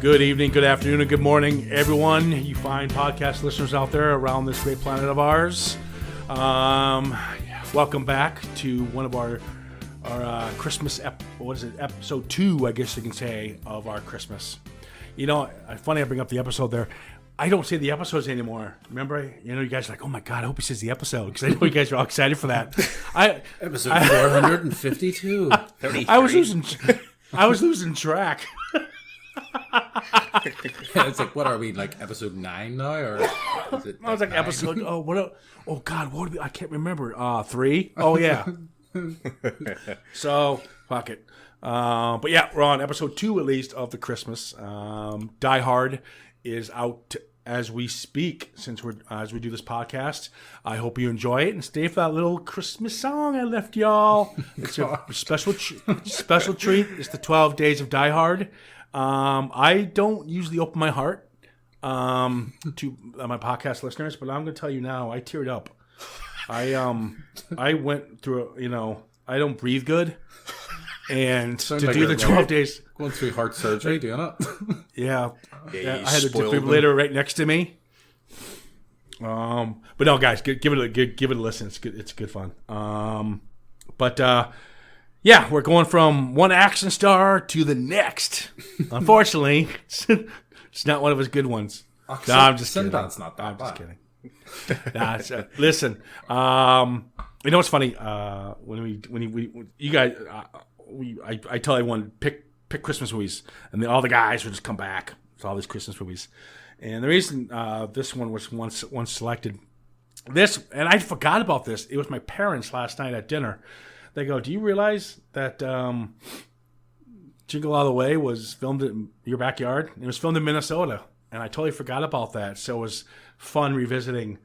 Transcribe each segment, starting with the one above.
Good evening, good afternoon, and good morning, everyone. You fine podcast listeners out there around this great planet of ours. Welcome back to one of our Christmas, episode 2, I guess you can say, of our Christmas. You know, funny I bring up the episode there. I don't say the episodes anymore. Remember, you guys are like, oh my God, I hope he says the episode, because I know you guys are all excited for that. Episode 452. 33. I was losing track. It's like, what are we, like episode 9 now? Or is it I was like 9? Episode, God, what I can't remember. 3? Oh, yeah. So, fuck it. But yeah, we're on episode 2 at least of the Christmas. Die Hard is out as we speak, as we do this podcast. I hope you enjoy it and stay for that little Christmas song I left y'all. It's a special treat. It's the 12 Days of Die Hard. I don't usually open my heart to my podcast listeners, but I'm going to tell you now, I teared up. I went through, I don't breathe good. And to like do the 12 days. Going through heart surgery, doing it. Yeah. I had a defibrillator right next to me. But no, guys, give it a listen. It's good fun. Yeah, we're going from one action star to the next. Unfortunately, it's not one of his good ones. No, I'm just kidding. That's not that I'm bad. Just kidding. Listen, you know what's funny? When you guys, I tell everyone pick Christmas movies, and all the guys would just come back with all these Christmas movies. And the reason this one was once selected, and I forgot about this. It was my parents last night at dinner. They go, do you realize that Jingle All the Way was filmed in your backyard? It was filmed in Minnesota, and I totally forgot about that. So it was fun revisiting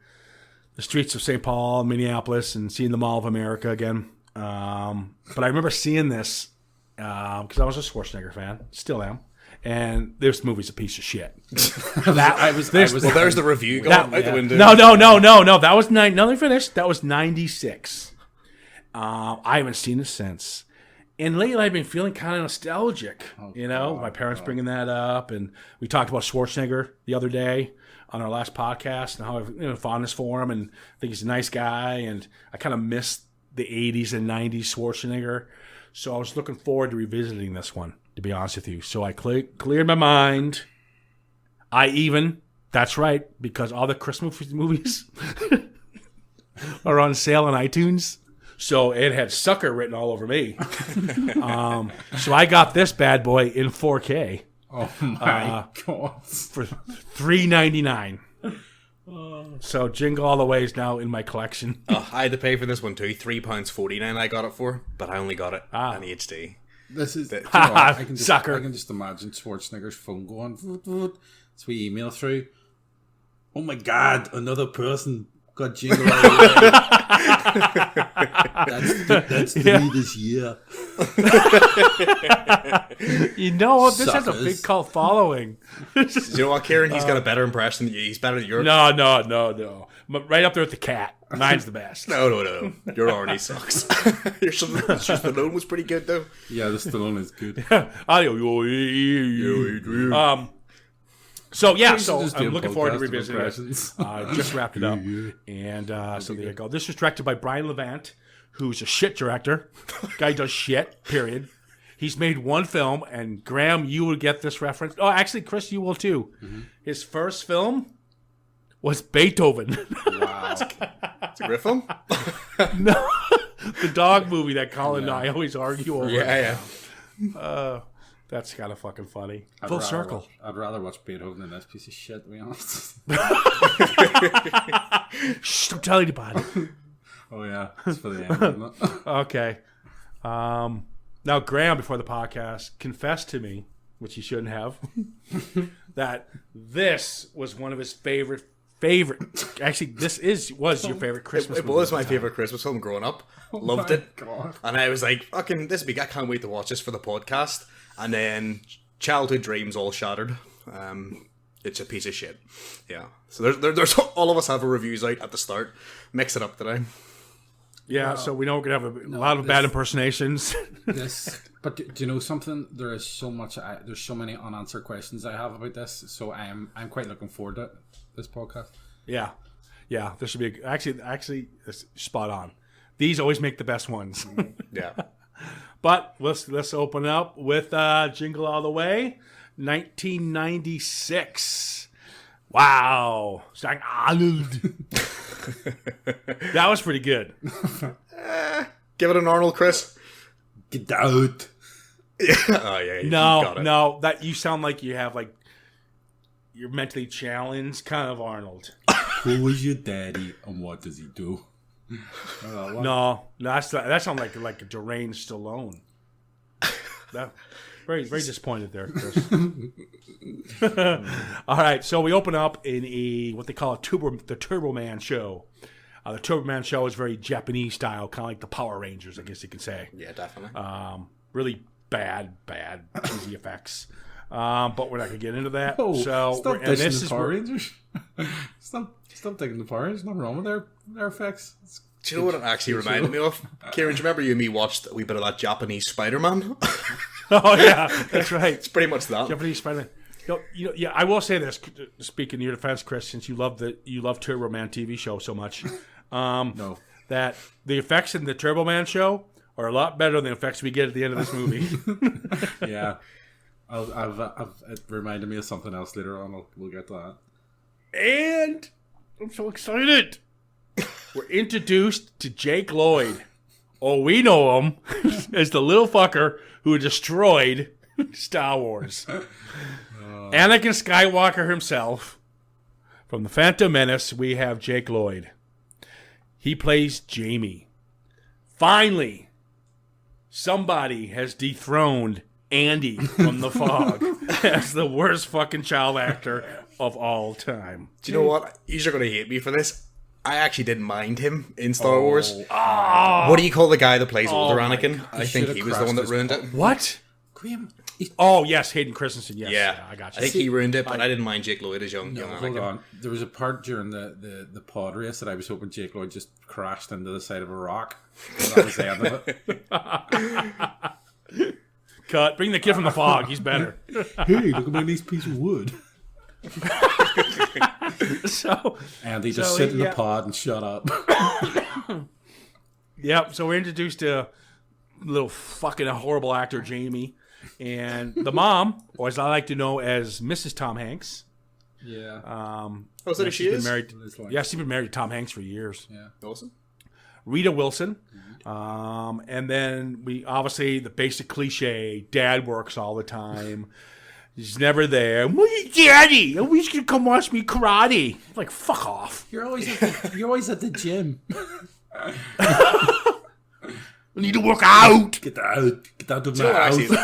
the streets of St. Paul, Minneapolis, and seeing the Mall of America again. But I remember seeing this because I was a Schwarzenegger fan, still am, and this movie's a piece of shit. Well, there's the review going out the window. No. That was let me finish. That was 96. I haven't seen it since. And lately I've been feeling kind of nostalgic. My parents bringing that up. And we talked about Schwarzenegger the other day on our last podcast and how I have fondness for him and I think he's a nice guy. And I kind of missed the 80s and 90s Schwarzenegger. So I was looking forward to revisiting this one, to be honest with you. So I cleared my mind. That's right, because all the Christmas movies are on sale on iTunes. So it had sucker written all over me. So I got this bad boy in 4K. Oh my God. For $3.99. So Jingle All the Way is now in my collection. I had to pay for this one too. £3.49 I got it for, but I only got it on HD. This is sucker. I can just imagine Schwarzenegger's phone going. So we email through. Oh my God! Another person got Jingle All the Way. That's me this year. This has a big cult following. You know what, Kieran? He's got a better impression than you. He's better than yours. No. But right up there with the cat. Mine's the best. No. Your already sucks. Your Stallone was pretty good, though. Yeah, the Stallone is good. So I'm looking forward to revisiting it. Just wrapped it up, and so there you go. This was directed by Brian Levant, who's a shit director. Guy does shit. Period. He's made one film, and Graham, you will get this reference. Oh, actually, Chris, you will too. Mm-hmm. His first film was Beethoven. Wow, it's a great film. No, the dog movie that Colin and I always argue over. Yeah. That's kind of fucking funny. Full circle. I'd rather watch Beethoven than this piece of shit, to be honest. Shh, don't tell anybody. Oh, yeah. It's for the end, isn't it? Okay. Now, Graham, before the podcast, confessed to me, which he shouldn't have, that this was one of his favorite. Actually, was your favorite Christmas movie. It was my favorite Christmas film growing up. Loved it. God. And I was like, fucking, this week I can't wait to watch this for the podcast. And then childhood dreams all shattered. It's a piece of shit. Yeah. So there's all of us have our reviews out at the start. Mix it up today. Yeah, so we know we're going to have a lot of bad impersonations. This But do you know something? There is so much. There's so many unanswered questions I have about this. So I'm quite looking forward to this podcast. Yeah. This should be actually it's spot on. These always make the best ones. Yeah. But let's open up with Jingle All the Way, 1996. Wow, Stack Arnold. That was pretty good. Give it an Arnold, Chris. Get out. Oh yeah. You got it. No, that you sound like you have like you're mentally challenged, kind of Arnold. Who was your daddy and what does he do? No, that sounds like a deranged Stallone. That, very disappointed there, Chris. All right, so we open up in what they call the Turbo Man show. The Turbo Man show is very Japanese style, kind of like the Power Rangers, I guess you could say. Yeah, definitely. Really bad cheesy effects. But we're not gonna get into that. Oh, so stop dishing the Power Rangers. Stop taking the Power Rangers. Nothing wrong with their effects. Do you know what it actually reminded me of? Kieran, do you remember you and me watched a wee bit of that Japanese Spider-Man? Oh yeah, that's right. It's pretty much that. Japanese Spider-Man. Yeah, I will say this. Speaking in your defense, Chris, since you love Turbo Man TV show so much, No. that the effects in the Turbo Man show are a lot better than the effects we get at the end of this movie. Yeah. It reminded me of something else later on. We'll get to that. And I'm so excited. We're introduced to Jake Lloyd. Oh, we know him as the little fucker who destroyed Star Wars. Anakin Skywalker himself. From the Phantom Menace, we have Jake Lloyd. He plays Jamie. Finally, somebody has dethroned Andy from The Fog as the worst fucking child actor of all time. Do you know what? You're going to hate me for this. I actually didn't mind him in Star Wars. Oh, What do you call the guy that plays older my Anakin? God. I think he was the one that ruined it. what? Graham, Oh, yes, Hayden Christensen. Yes, Yeah, I got I you. think he ruined it, but I didn't mind Jake Lloyd as young hold Anakin. on. There was a part during the pod race that I was hoping Jake Lloyd just crashed into the side of a rock. That was the end of it. Cut. Bring the kid from The Fog. He's better. Hey, look at my nice piece of wood. So, And he just sit in yeah. the pod and shut up. Yep. So we're introduced to little fucking horrible actor Jamie, and the mom, or as I like to know as Mrs. Tom Hanks. Yeah. Oh, is that who she She's been is? married. It's like- Yeah, she's been married to Tom Hanks for years. Yeah. Awesome. Rita Wilson, and then we obviously the basic cliche: dad works all the time. He's never there. Where's Daddy? I wish you could come watch me karate. Like, fuck off. You're always at the gym. I need to work out. Get out of Do you know my what, house. actually,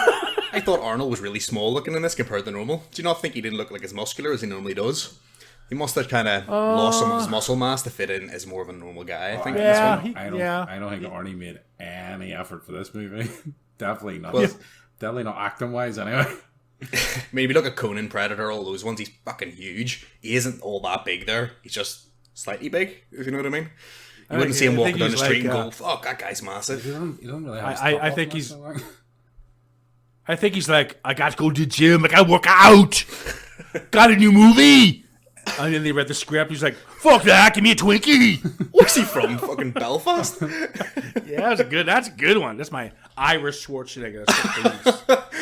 I thought Arnold was really small looking in this compared to normal. Do you not think he didn't look like as muscular as he normally does? He must have kind of lost some of his muscle mass to fit in as more of a normal guy, I think. in this Yeah, one. I don't think Arnie made any effort for this movie. Definitely not. Well- Definitely not acting wise anyway. I mean, if you look at Conan, Predator, all those ones, he's fucking huge. He isn't all that big there. He's just slightly big, if you know what I mean. You wouldn't see him walking down the street and go, fuck, that guy's massive. You don't really have I think he's- I think he's like, I got to go to the gym. I got to work out. Got a new movie. And then they read the script. He's like, fuck that. Give me a Twinkie. Where's he from? Fucking Belfast? Yeah, that's a good one. That's my Irish Schwarzenegger.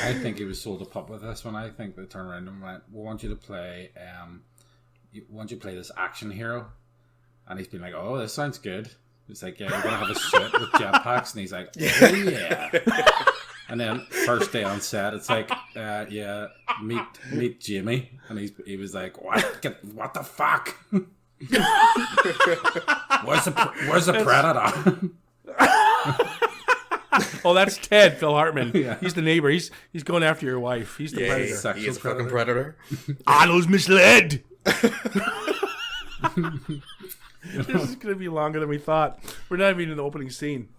I think he was sold a pup with this one. I think they turned around and went, "We want you to play. Want you to play this action hero?" And he's been like, "Oh, this sounds good." It's like, "Yeah, you're gonna have a suit with jetpacks," and he's like, "Oh yeah." And then first day on set, it's like, "Yeah, meet Jimmy," and he was like, "What the fuck? Where's the Predator?" Oh, that's Ted, Phil Hartman. Yeah. He's the neighbor. He's going after your wife. He's the Yeah, predator. Sexual he is a fucking predator. Arnold's misled. This is going to be longer than we thought. We're not even in the opening scene.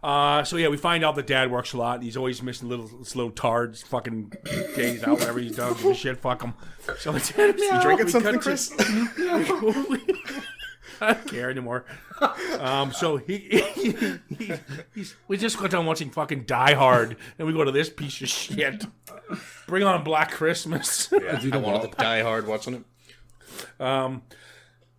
So yeah, we find out that Dad works a lot. And he's always missing little tards, fucking days out, whatever he's done. Give a shit, fuck him. So You drinking something, Chris? I don't care anymore. So we just got done watching fucking Die Hard, and we go to this piece of shit. Bring on Black Christmas. Yeah, I wanted to die hard watching it.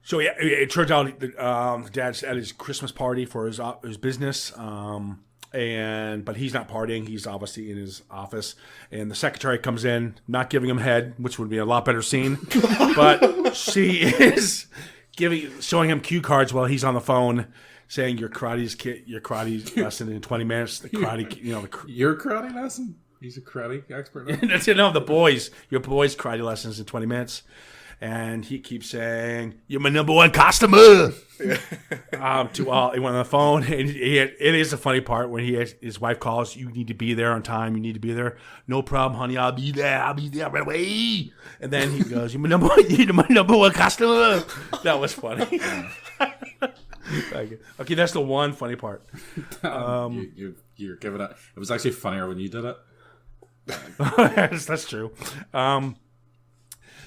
So yeah, it turns out the dad's at his Christmas party for his business, but he's not partying. He's obviously in his office, and the secretary comes in, not giving him head, which would be a lot better scene, but she is showing him cue cards while he's on the phone, saying your karate lesson in 20 minutes. The karate, Your karate lesson? He's a karate expert now? That's it. No, your boys' karate lessons in 20 minutes. And he keeps saying, "You're my number one customer." To all on the phone, and it is a funny part when his wife calls. You need to be there on time. You need to be there. No problem, honey. I'll be there. I'll be there right away. And then he goes, "You're my number one customer." That was funny. Okay, that's the one funny part. You're giving it. It was actually funnier when you did it. That's true.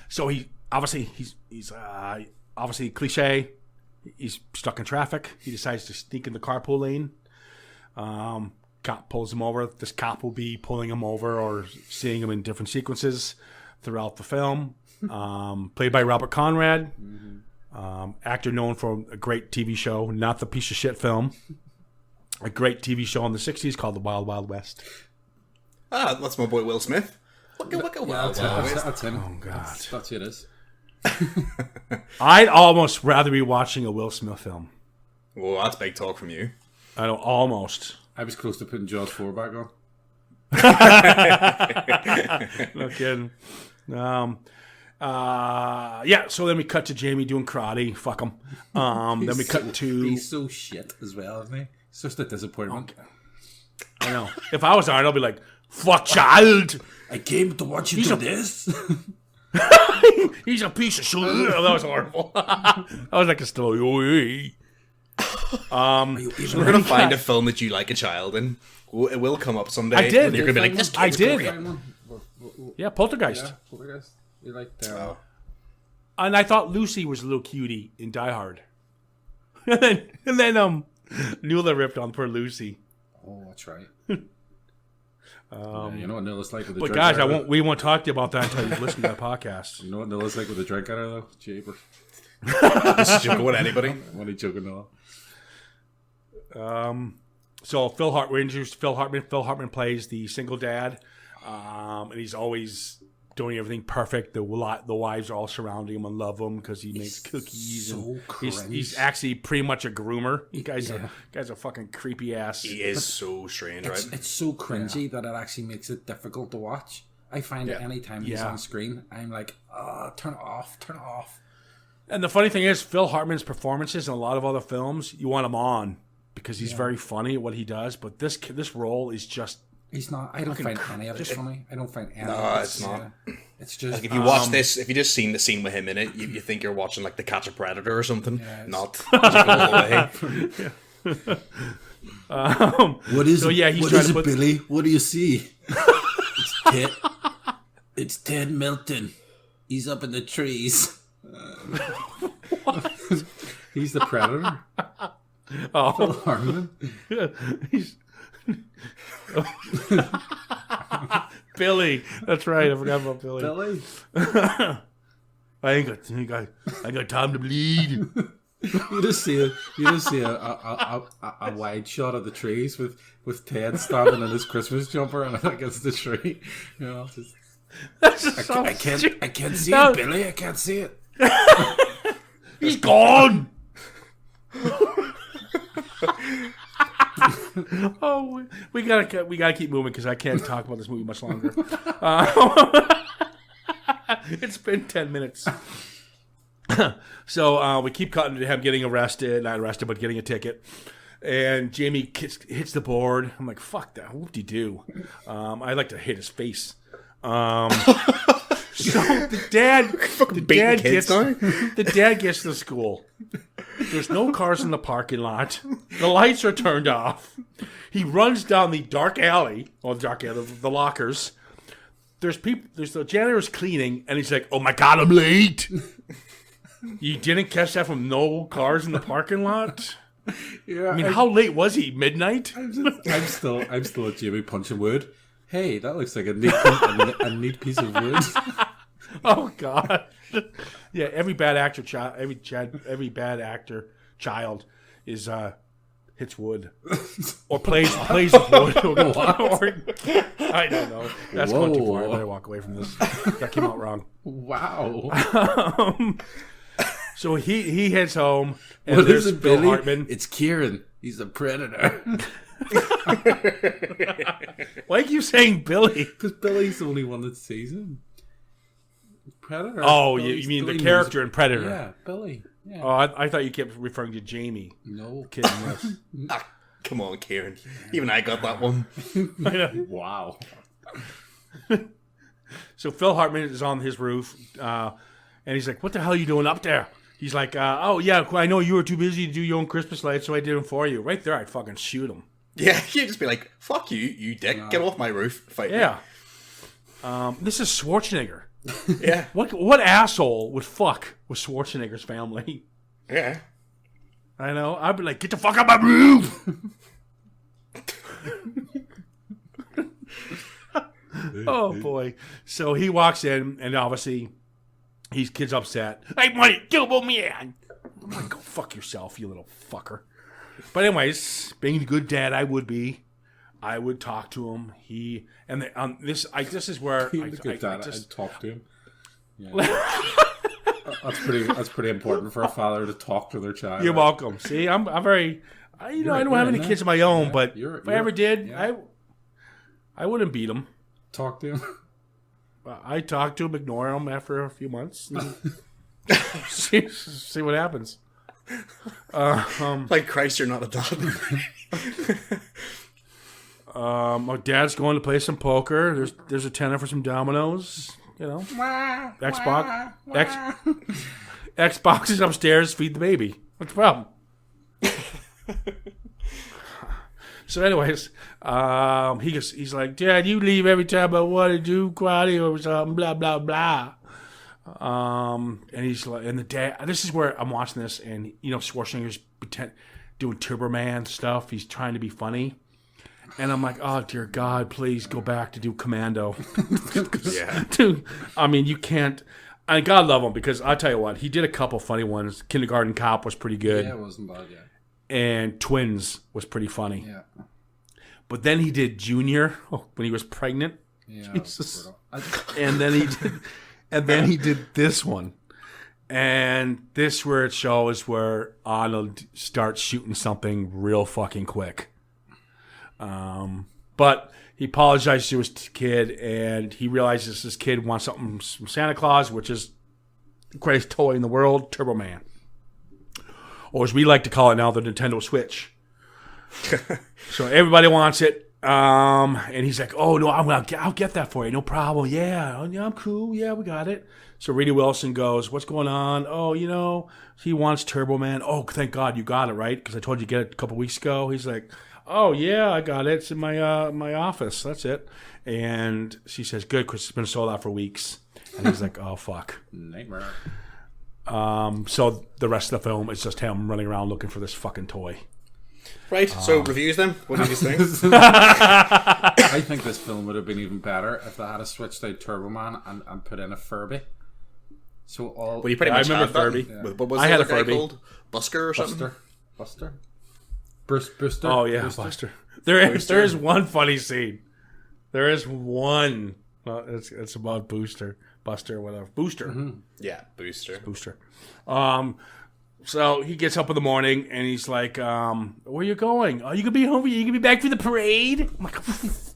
So he's obviously cliche. He's stuck in traffic. He decides to sneak in the carpool lane. Cop pulls him over. This cop will be pulling him over or seeing him in different sequences throughout the film. Played by Robert Conrad, actor known for a great TV show, not the piece of shit film. A great TV show in the 60s called The Wild Wild West. Ah, that's my boy Will Smith. Wicka Wild Wild West. That's him. Oh, God. That's who it is. I'd almost rather be watching a Will Smith film. Whoa, that's big talk from you. I know, almost. I was close to putting Jaws 4 back on. No kidding. So then we cut to Jamie doing karate. Fuck him. Then we cut to... He's so shit as well, isn't he? It's just a disappointment. I know. If I was Arnold, I'd be like, fuck child! I came to watch you do this. He's a piece of shit. That was horrible. I was like a story. We're gonna find a film that you like a child in. It will come up someday. I did. And you're gonna be like, this I kid's did. great. Yeah, Poltergeist. Yeah, Poltergeist. You liked And I thought Lucy was a little cutie in Die Hard. and then Nuala ripped on poor Lucy. Oh, that's right. You know what Nuala's like with a But drink. guys, we won't talk to you about that until you listen to that podcast. You know what Nuala's like with a drink at her though? Jaber. This is joking with anybody. When he joking Nuala. So Phil Hartman plays the single dad, and he's always doing everything perfect. The wives are all surrounding him and love him because he makes cookies. So He's actually pretty much a groomer. Guy's a fucking creepy ass. He is so strange, right? It's so cringy that it actually makes it difficult to watch. I find it anytime he's on screen, I'm like, turn it off. And the funny thing is, Phil Hartman's performances in a lot of other films, you want him on because he's very funny at what he does. But this role is just... He's not. I don't find any of it funny. I don't find any of it. No, it's not. It's just... Like if you watch this, if you just seen the scene with him in it, you think you're watching like The Catch a Predator or something. Yeah, not. What is it? Yeah, he's what trying is to it, Billy? What do you see? It's Ted Milton. He's up in the trees. He's the Predator. Phil Hartman. He's... Billy. That's right. I forgot about Billy. I ain't got time to bleed. You just see a wide shot of the trees with Ted standing in his Christmas jumper and against the tree. You know, I can't see it, Billy. I can't see it. He's gone. We gotta keep moving because I can't talk about this movie much longer. It's been 10 minutes. So we keep cutting to him getting arrested, not arrested, but getting a ticket. And Jamie hits the board. I'm like, fuck that. Whoop-de-doo. I'd like to hit his face. So the dad gets to school. There's no cars in the parking lot. The lights are turned off. He runs down the dark alley, the lockers. There's the janitor's cleaning, and he's like, "Oh my god, I'm late." You didn't catch that from no cars in the parking lot? Yeah, I mean, how late was he? Midnight? I'm still at Jimmy punching wood. Hey, that looks like a neat piece of wood. Oh God! Yeah, every bad actor child is hits wood or plays with wood. I don't know. That's going too far. I better walk away from this. That came out wrong. Wow. So he heads home, and What there's is it, Phil Billy? Hartman. It's Kieran. He's a predator. Why do you keep saying Billy? Because Billy's the only one that sees him. Predator. Oh, Billy's- you mean Billy the character in Predator? Yeah, Billy. Yeah. Oh, I thought you kept referring to Jamie. No. Kidding, yes. Ah, come on, Kieran. Even I got that one. I know. Wow. So Phil Hartman is on his roof, and he's like, "What the hell are you doing up there?" He's like, "Oh yeah, I know you were too busy to do your own Christmas lights, so I did them for you." Right there, I'd fucking shoot him. Yeah, you'd just be like, fuck you, you dick. Get off my roof. Fight me. Yeah. This is Schwarzenegger. Yeah. What asshole would fuck with Schwarzenegger's family? Yeah. I know. I'd be like, "Get the fuck out my roof!" Oh boy. So he walks in, and obviously his kid's upset. "Hey, money, Gilbo man!" I'm like, "Go fuck yourself, you little fucker." But anyways, being the good dad I would be, I would talk to him. This is where I'd talk to him. Yeah. That's pretty important for a father to talk to their child. You're welcome. See, I'm very, I don't have any kids of my own, but if I ever did, I wouldn't beat him. Talk to him. I talk to him, ignore him after a few months, and see what happens. Like Christ, you're not a dad. My dad's going to play some poker. There's a tenner for some dominoes. You know, Xbox is upstairs. Feed the baby. What's the problem? So, anyways, he's like, "Dad, you leave every time I want to do karate or something, blah blah blah." And he's like, and the dad. This is where I'm watching this, and Schwarzenegger's doing Turbo Man stuff. He's trying to be funny, and I'm like, "Oh dear God, please go back to do Commando." Yeah, dude. I mean, you can't. I God love him because I'll tell you what, he did a couple funny ones. Kindergarten Cop was pretty good. Yeah, it wasn't bad. Yeah. And Twins was pretty funny. Yeah. But then he did Junior when he was pregnant. Yeah. Jesus. And then he did this one. And this where it shows where Arnold starts shooting something real fucking quick. But he apologized to his kid, and he realizes his kid wants something from Santa Claus, which is the greatest toy in the world, Turbo Man. Or as we like to call it now, the Nintendo Switch. So everybody wants it. And he's like, "Oh, no, I'll get that for you. No problem. Yeah, I'm cool. Yeah, we got it." So Reedy Wilson goes, "What's going on?" "Oh, he wants Turbo Man." "Oh, thank God you got it, right? Because I told you to get it a couple weeks ago." He's like, "Oh, yeah, I got it. It's in my office. That's it." And she says, "Good, because it's been sold out for weeks." And he's like, "Oh, fuck." Nightmare. So the rest of the film is just him running around looking for this fucking toy. Right, so reviews then? What did you think? I think this film would have been even better if they had a switched out Turbo Man and put in a Furby. So all Well, you pretty much remember had Furby. that. Yeah. What was I the had other a guy Furby. called? Busker or something? Buster? Booster? Oh yeah, Buster. There is one funny scene. There is one. Well, it's about Buster, whatever. Booster. Mm-hmm. Yeah, Booster. So he gets up in the morning and he's like, "Where are you going? Oh, you could be home. You could be back for the parade." I'm like,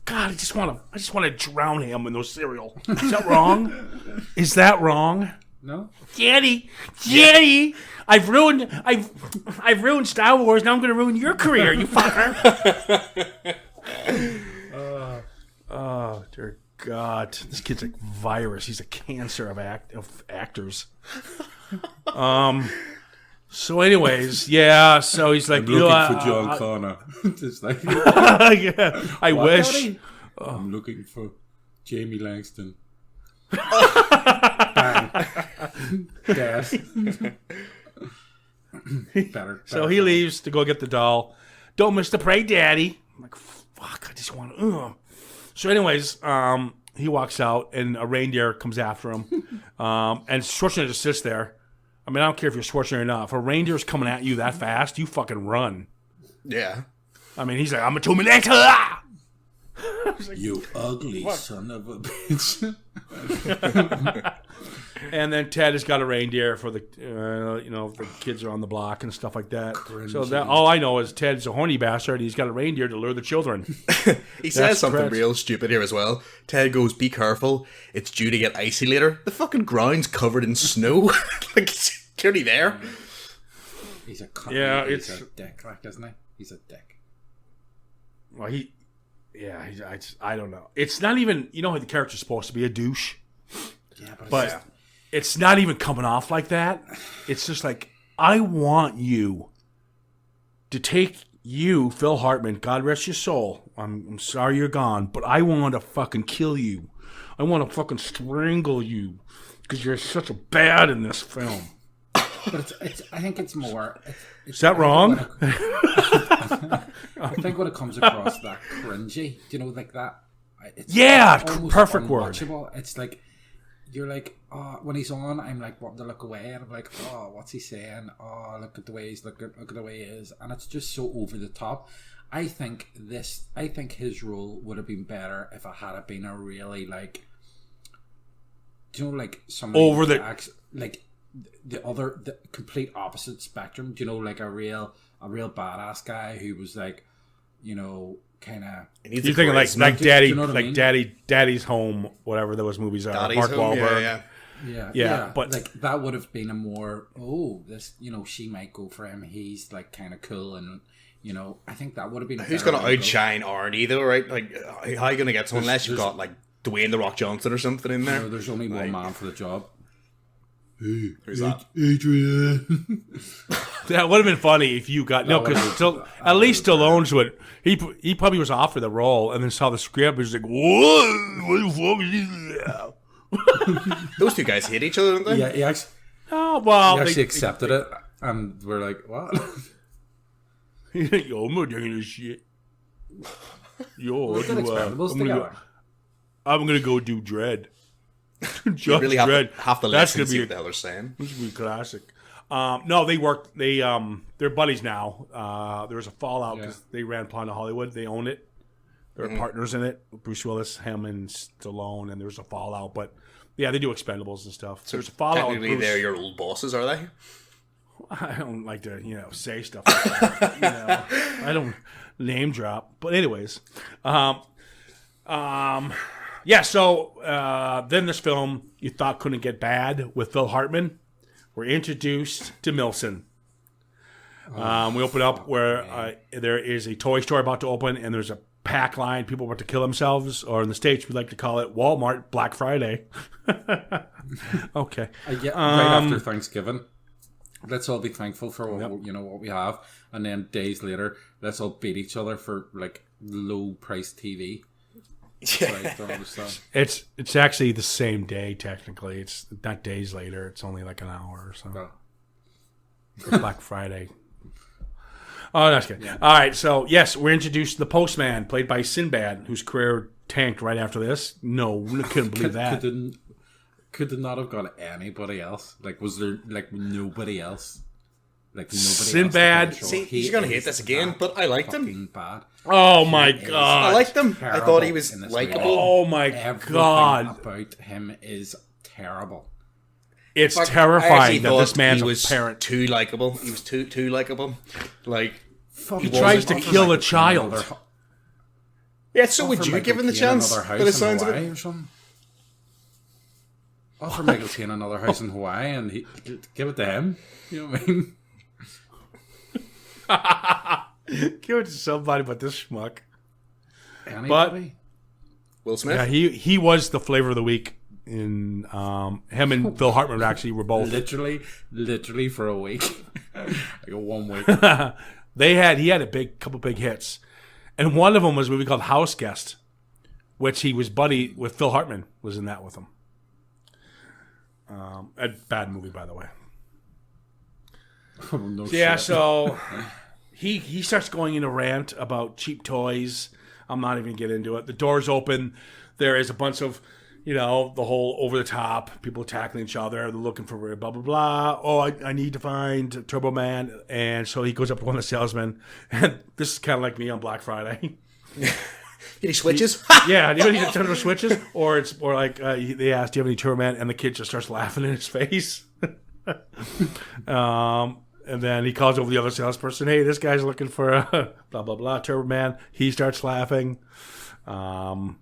"God, I just want to drown him in those cereal." Is that wrong? Is that wrong? No? Daddy, I've ruined Star Wars. Now I'm going to ruin your career, you fucker. Oh dear God, this kid's a virus. He's a cancer of actors. So, anyways, yeah. So he's like, I'm looking for John Connor. Just like, yeah, I wish. Daddy? I'm looking for Jamie Langston. Gas. better. So he leaves to go get the doll. Don't miss the parade, Daddy. I'm like, fuck, I just want to. So, anyways, he walks out, and a reindeer comes after him. And Schwarzenegger just sits there. I mean, I don't care if you're Schwarzenegger or not. If a reindeer's coming at you that fast, you fucking run. Yeah. I mean, he's like, I'm a Terminator! Like, you ugly son of a bitch. And then Ted has got a reindeer for the, the kids are on the block and stuff like that. Cringy. So that all I know is Ted's a horny bastard. And he's got a reindeer to lure the children. He says something correct. real stupid here as well. Ted goes, "Be careful. It's due to get icy later." The fucking ground's covered in snow. Like, it's clearly there. He's a cunt. Yeah, He's it's- a dick, like, isn't he? He's a dick. Well, I don't know. It's not even, the character's supposed to be a douche. Yeah, but, But it's not even coming off like that. It's just like, I want you to take you, Phil Hartman, God rest your soul. I'm sorry you're gone, but I want to fucking kill you. I want to fucking strangle you because you're such a bad in this film. but I think it's more. Is that wrong? I think when it comes across that cringy, like that. It's almost perfect word. unwatchable. It's like you're like, oh, when he's on, I'm like wanting to look away, and I'm like, oh, what's he saying? Oh, look at the way he's look at the way he is, and it's just so over the top. I think his role would have been better if it had been a really like, like somebody Over the- who acts like the complete opposite spectrum. Like a real badass guy who was like, kind of. You're thinking like Daddy, you know what I mean? Daddy's Home, whatever those movies are. Daddy's Mark Home, Wahlberg. Yeah, but like that would have been a more this she might go for him. He's like kind of cool, and I think that would have been. Who's going to outshine Arnie though, right? Like, how are you going to get someone unless you've got like Dwayne the Rock Johnson or something in there? There's only one man for the job. Who's that? Adrian. that would have been funny if you got because at least Stallone's would he probably was offered the role and then saw the script and was like, what the fuck is this? Those two guys hate each other, don't they? Yeah, he actually, They accepted it, and we're like, what? Yo, I'm not doing this shit. Yo, Look at Expendables together. I'm gonna go do Dread. You really have to listen That's to gonna see be what the hell they're saying. This would be classic. No, they work. They're buddies now. There was a fallout because they ran Planet Hollywood. They own it. They're partners in it. Bruce Willis, him, and Stallone. And there was a fallout. But yeah, they do Expendables and stuff. So there's a fallout. Technically, they're your old bosses, are they? I don't like to, say stuff like that. I don't name drop. But anyways, yeah. So then this film you thought couldn't get bad with Phil Hartman. We're introduced to Milson. We open up where there is a toy store about to open, and there's a pack line. People about to kill themselves, or in the States, we like to call it Walmart Black Friday. Okay. Right after Thanksgiving. Let's all be thankful for what we have, and then days later, let's all beat each other for like low price TV. Yeah. I don't understand. It's actually the same day technically. It's not days later. It's only like an hour or so. Oh. For Black Friday. Oh, that's good. Yeah. All right, so yes, we're introduced to the postman, played by Sinbad, whose career tanked right after this. No, we couldn't believe that. Could not have got anybody else? Like, was there like nobody else? Like nobody Sinbad. else? See, he's going to hate this again, but I liked him. Bad. Oh my god! I liked him. I thought he was likable. Oh my Everything god! about him is terrible. It's I terrifying that thought this man's he was a parent. too likable. He was too likable. Like, He tries to kill a child. yeah. So would you give him the chance? By the sounds of it. Offer Michael Caine another house in Hawaii and give it to him. You know what I mean? Give it to somebody but this schmuck. Anybody? Will Smith. Yeah, he was the flavor of the week. In him and Phil Hartman actually were both literally for a week, like 1 week. he had a couple big hits, and one of them was a movie called House Guest, which he was buddy with Phil Hartman was in that with him. A bad movie, by the way. No Yeah, shit. so he starts going in a rant about cheap toys. I'm not even going to get into it. The door's open. There is a bunch of, the whole over the top, people tackling each other. They're looking for blah, blah, blah. Oh, I need to find Turbo Man. And so he goes up to one of the salesmen. And this is kind of like me on Black Friday. Any switches? Yeah, do you have any Turbo switches? Or like they ask, do you have any Turbo Man? And the kid just starts laughing in his face. And then he calls over the other salesperson. Hey, this guy's looking for a blah, blah, blah, Turbo Man. He starts laughing. And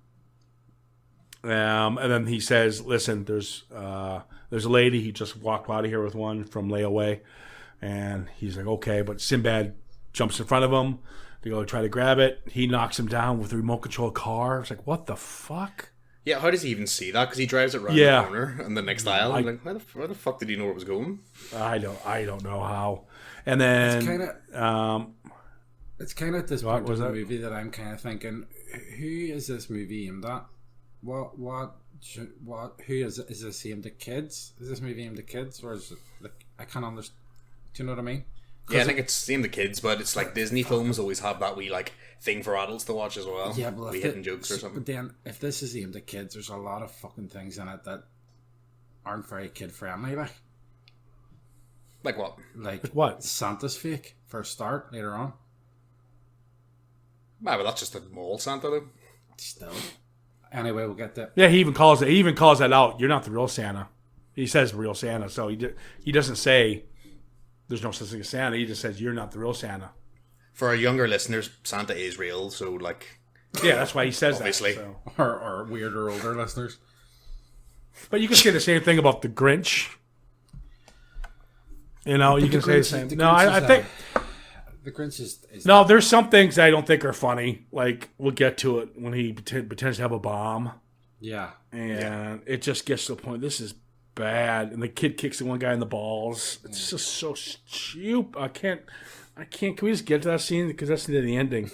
then he says, listen, there's a lady. He just walked out of here with one from layaway. And he's like, okay. But Sinbad jumps in front of him. They go try to grab it. He knocks him down with a remote control car. It's like, what the fuck? Yeah, how does he even see that? Because he drives it around the corner and the next aisle. I'm like, where the fuck did he know where it was going? I don't know how. And then it's kind of at this point in the movie that I'm kind of thinking, who is this movie aimed at? Who is it? Is this aimed at kids? Is this movie aimed at kids, or is it? I can't understand. Do you know what I mean? Yeah, I think it's aimed at kids, but it's like Disney films always have that wee like thing for adults to watch as well. Yeah, but hidden jokes or something. But then, if this is aimed at kids, there's a lot of fucking things in it that aren't very kid friendly. Like what? Like what? Santa's fake for a start later on. Ah, but that's just a mall Santa though. Still. Anyway, we'll get that. Yeah, he even calls that out. You're not the real Santa. He says real Santa, so he doesn't say there's no such thing as Santa. He just says you're not the real Santa. For our younger listeners, Santa is real, so like. Yeah, that's why he says obviously. that. So. Or weirder older listeners. But you can say the same thing about the Grinch. You can say the same. No, I think the Grinch is no. There's some things I don't think are funny. Like we'll get to it when he pretends to have a bomb. Yeah, and it just gets to the point. This is bad, and the kid kicks the one guy in the balls. It's just so stupid. I can't. Can we just get to that scene because that's the ending?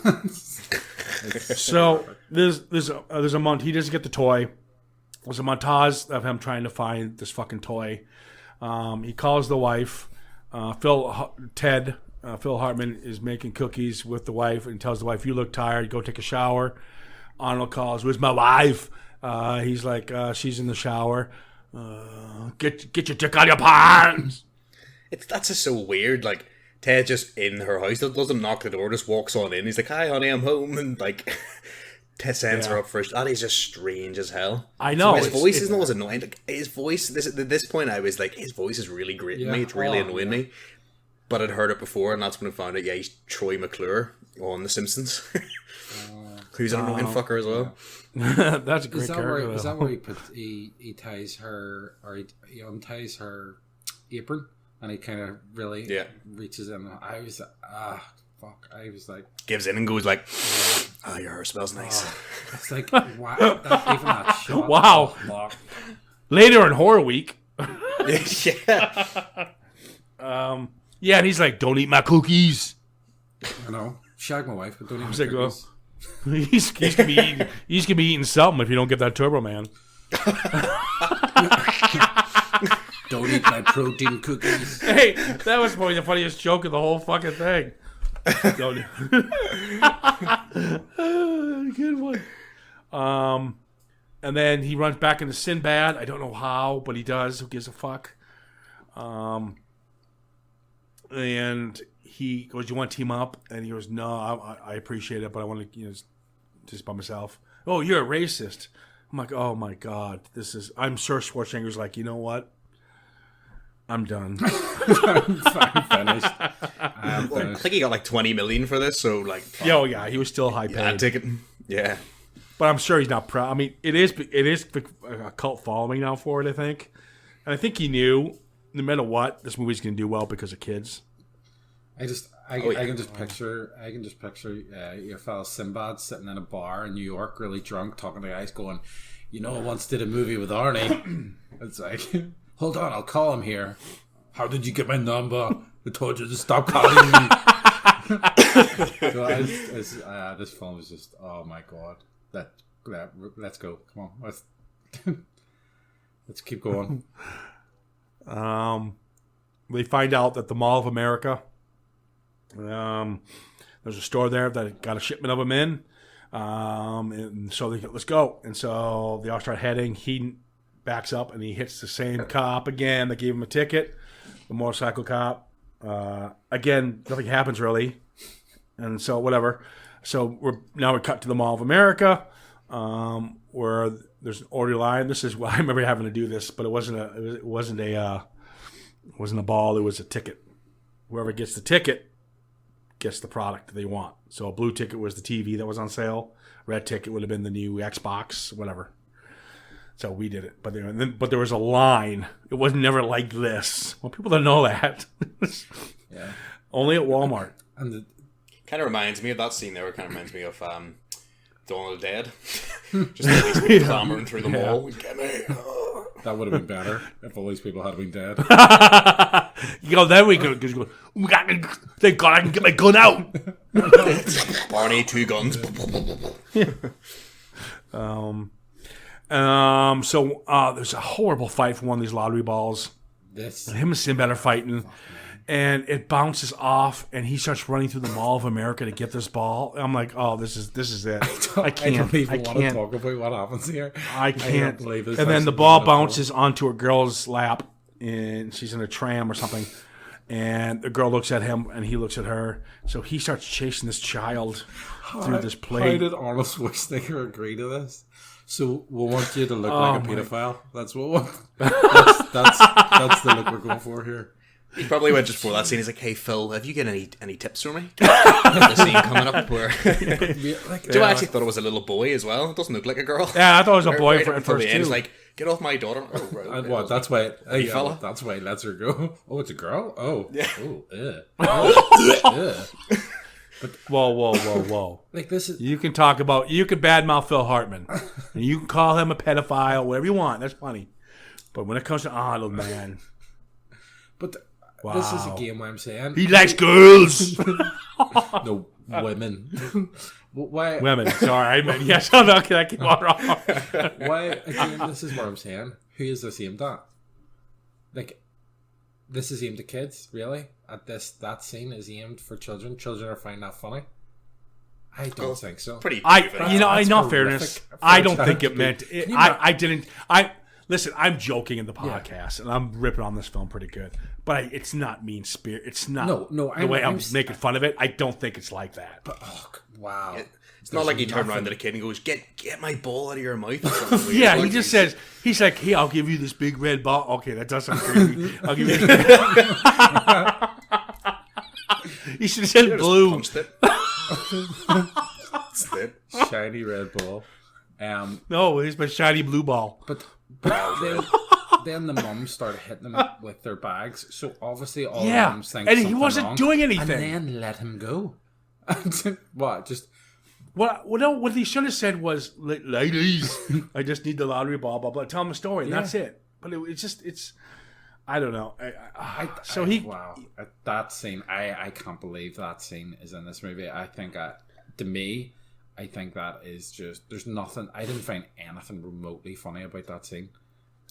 So there's a month. He doesn't get the toy. There's a montage of him trying to find this fucking toy. He calls the wife. Phil Hartman is making cookies with the wife and tells the wife, "You look tired. Go take a shower." Arnold calls, "Where's my wife?" He's like, "She's in the shower." Get your dick out of your pants. That's just so weird. Like Ted just in her house doesn't knock the door, just walks on in. He's like, "Hi, honey, I'm home," and like Ted sends her up first. That is just strange as hell. I know his voice isn't always annoying. Like his voice, at this point, I was like, his voice is really great to me. It's really annoying me. But I'd heard it before, and that's when I found out. Yeah, he's Troy McClure on The Simpsons, who's an annoying fucker as well. That's a great character. Is that where he ties her, or he unties her apron, and he kind of really reaches in? I was fuck. I was like, gives in and goes like, "Oh, your hair smells nice." It's like wow, even that shot. Wow. Later in Horror Week. Yeah. Yeah, and he's like, "Don't eat my cookies." I know. Shag my wife, but don't eat my cookies. Like, he's gonna be eating something if you don't get that Turbo Man. Don't eat my protein cookies. Hey, that was probably the funniest joke of the whole fucking thing. Good one. And then he runs back into Sinbad. I don't know how, but he does. Who gives a fuck? And he goes, "You want to team up?" And he goes, "No, I appreciate it, but I want to, just by myself." "Oh, you're a racist." I'm like, "Oh my god, I'm sure Schwarzenegger's like, you know what? I'm done." I'm finished. I think he got like 20 million for this, so like. Yo, yeah, he was still high paid. I'd take it. Yeah. But I'm sure he's not proud. I mean, it is a cult following now for it, I think. And I think he knew, no matter what, this movie's going to do well because of kids. I can just picture your fellow Sinbad sitting in a bar in New York, really drunk, talking to guys, going, "I once did a movie with Arnie." It's like, "Hold on, I'll call him here." "How did you get my number? I told you to stop calling me." So this film is just, oh my god. Let's go. Come on, let's keep going. They find out that the Mall of America, there's a store there that got a shipment of them in. And so they go, let's go. And so they all start heading. He backs up and he hits the same cop again that gave him a ticket, the motorcycle cop. Again, nothing happens really. And so whatever. So we're cut to the Mall of America, where there's an orderly line. This is I remember having to do this, but it wasn't a ball. It was a ticket. Whoever gets the ticket gets the product they want. So a blue ticket was the TV that was on sale. Red ticket would have been the new Xbox, whatever. So we did it, but there was a line. It was never like this. Well, people don't know that. Yeah. Only at Walmart. And kind of reminds me of that scene there. It kind of reminds me of Dawn of the Dead. Just all these people clambering through the mall. Get me. that would have been better if all these people had been dead. Then we go. Thank God I can get my gun out. Barney, 2 guns. So there's a horrible fight for one of these lottery balls. And him and Sinbad are fighting. And it bounces off, and he starts running through the Mall of America to get this ball. I'm like, oh, this is it. I don't even want to talk about what happens here. I can't believe this. And then the ball bounces onto a girl's lap, and she's in a tram or something. And the girl looks at him, and he looks at her. So he starts chasing this child through this play. How did Arnold Schwarzenegger agree to this? So we want you to look like a pedophile. That's what. That's the look we're going for here. He probably went just for that scene. He's like, "Hey Phil, have you got any tips for me?" The scene coming up where I actually thought it was a little boy as well. It doesn't look like a girl. Yeah, I thought it was a boy at first too. He's like, "Get off my daughter!" Oh, right, and what? That's why. Fella. That's why he lets her go. Oh, it's a girl. Oh, yeah. Oh, But whoa! Like this is. You can badmouth Phil Hartman, and you can call him a pedophile, whatever you want. That's funny. But when it comes to Arnold, man, This is a game where I'm saying he likes girls. No, women. Why? Women. Sorry, I meant yes. Oh, no, that came out wrong. Why? Again, this is what I'm saying. Who is this aimed at? Like, this is aimed at kids, really? That scene is aimed for children. Children are finding that funny. I don't think so. Pretty. In all fairness, I don't think it meant. I didn't. Listen, I'm joking in the podcast, and I'm ripping on this film pretty good. But it's not mean spirit. It's not the way I'm making fun of it. I don't think it's like that. But, wow. It's not like he turned around to the kid and goes, get my ball out of your mouth. Or something yeah, he just says, he's like, hey, I'll give you this big red ball. Okay, that does sound creepy. I'll give you He should have said blue. Punched it. That's it. Shiny red ball. No, it's my shiny blue ball. But then the mums started hitting them with their bags. So obviously all the mums think and he wasn't wrong, doing anything. And then let him go. What? Just what he should have said was, ladies, I just need the lottery ball, blah blah. Tell him a story, and that's it. But it's I don't know. Wow, that scene. I can't believe that scene is in this movie. I think to me, I think that is just there's nothing. I didn't find anything remotely funny about that scene.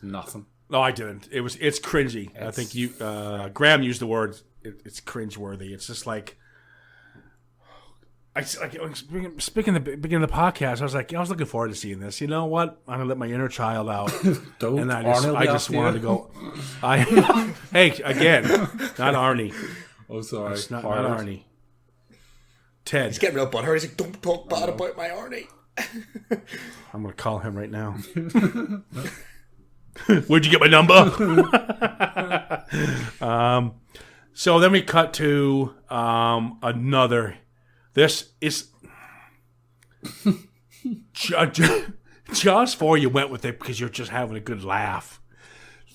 Nothing. No, I didn't. It's cringy. I think you Graham used the word. It's cringeworthy. It's just like. Speaking of the beginning of the podcast, I was looking forward to seeing this. You know what? I'm gonna let my inner child out, and I just wanted to go. Hey, again, not Arnie. Oh, sorry, it's not Arnie. Ted. He's getting real butthurt. He's like, "Don't talk bad about my Arnie." I'm gonna call him right now. Where'd you get my number? So then we cut to another. This is just for you went with it because you're just having a good laugh.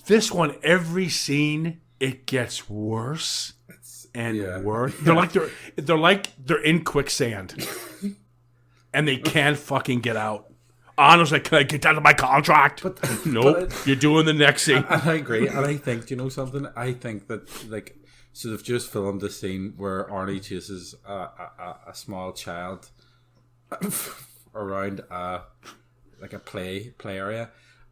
This one, every scene, it gets worse and worse. They're like they're in quicksand, and they can't fucking get out. Arnold's like, can I get out of my contract? Nope, you're doing the next scene. And I agree, and I think, do you know something? I think that so they've just filmed a scene where Arnie chases a small child around like a play area,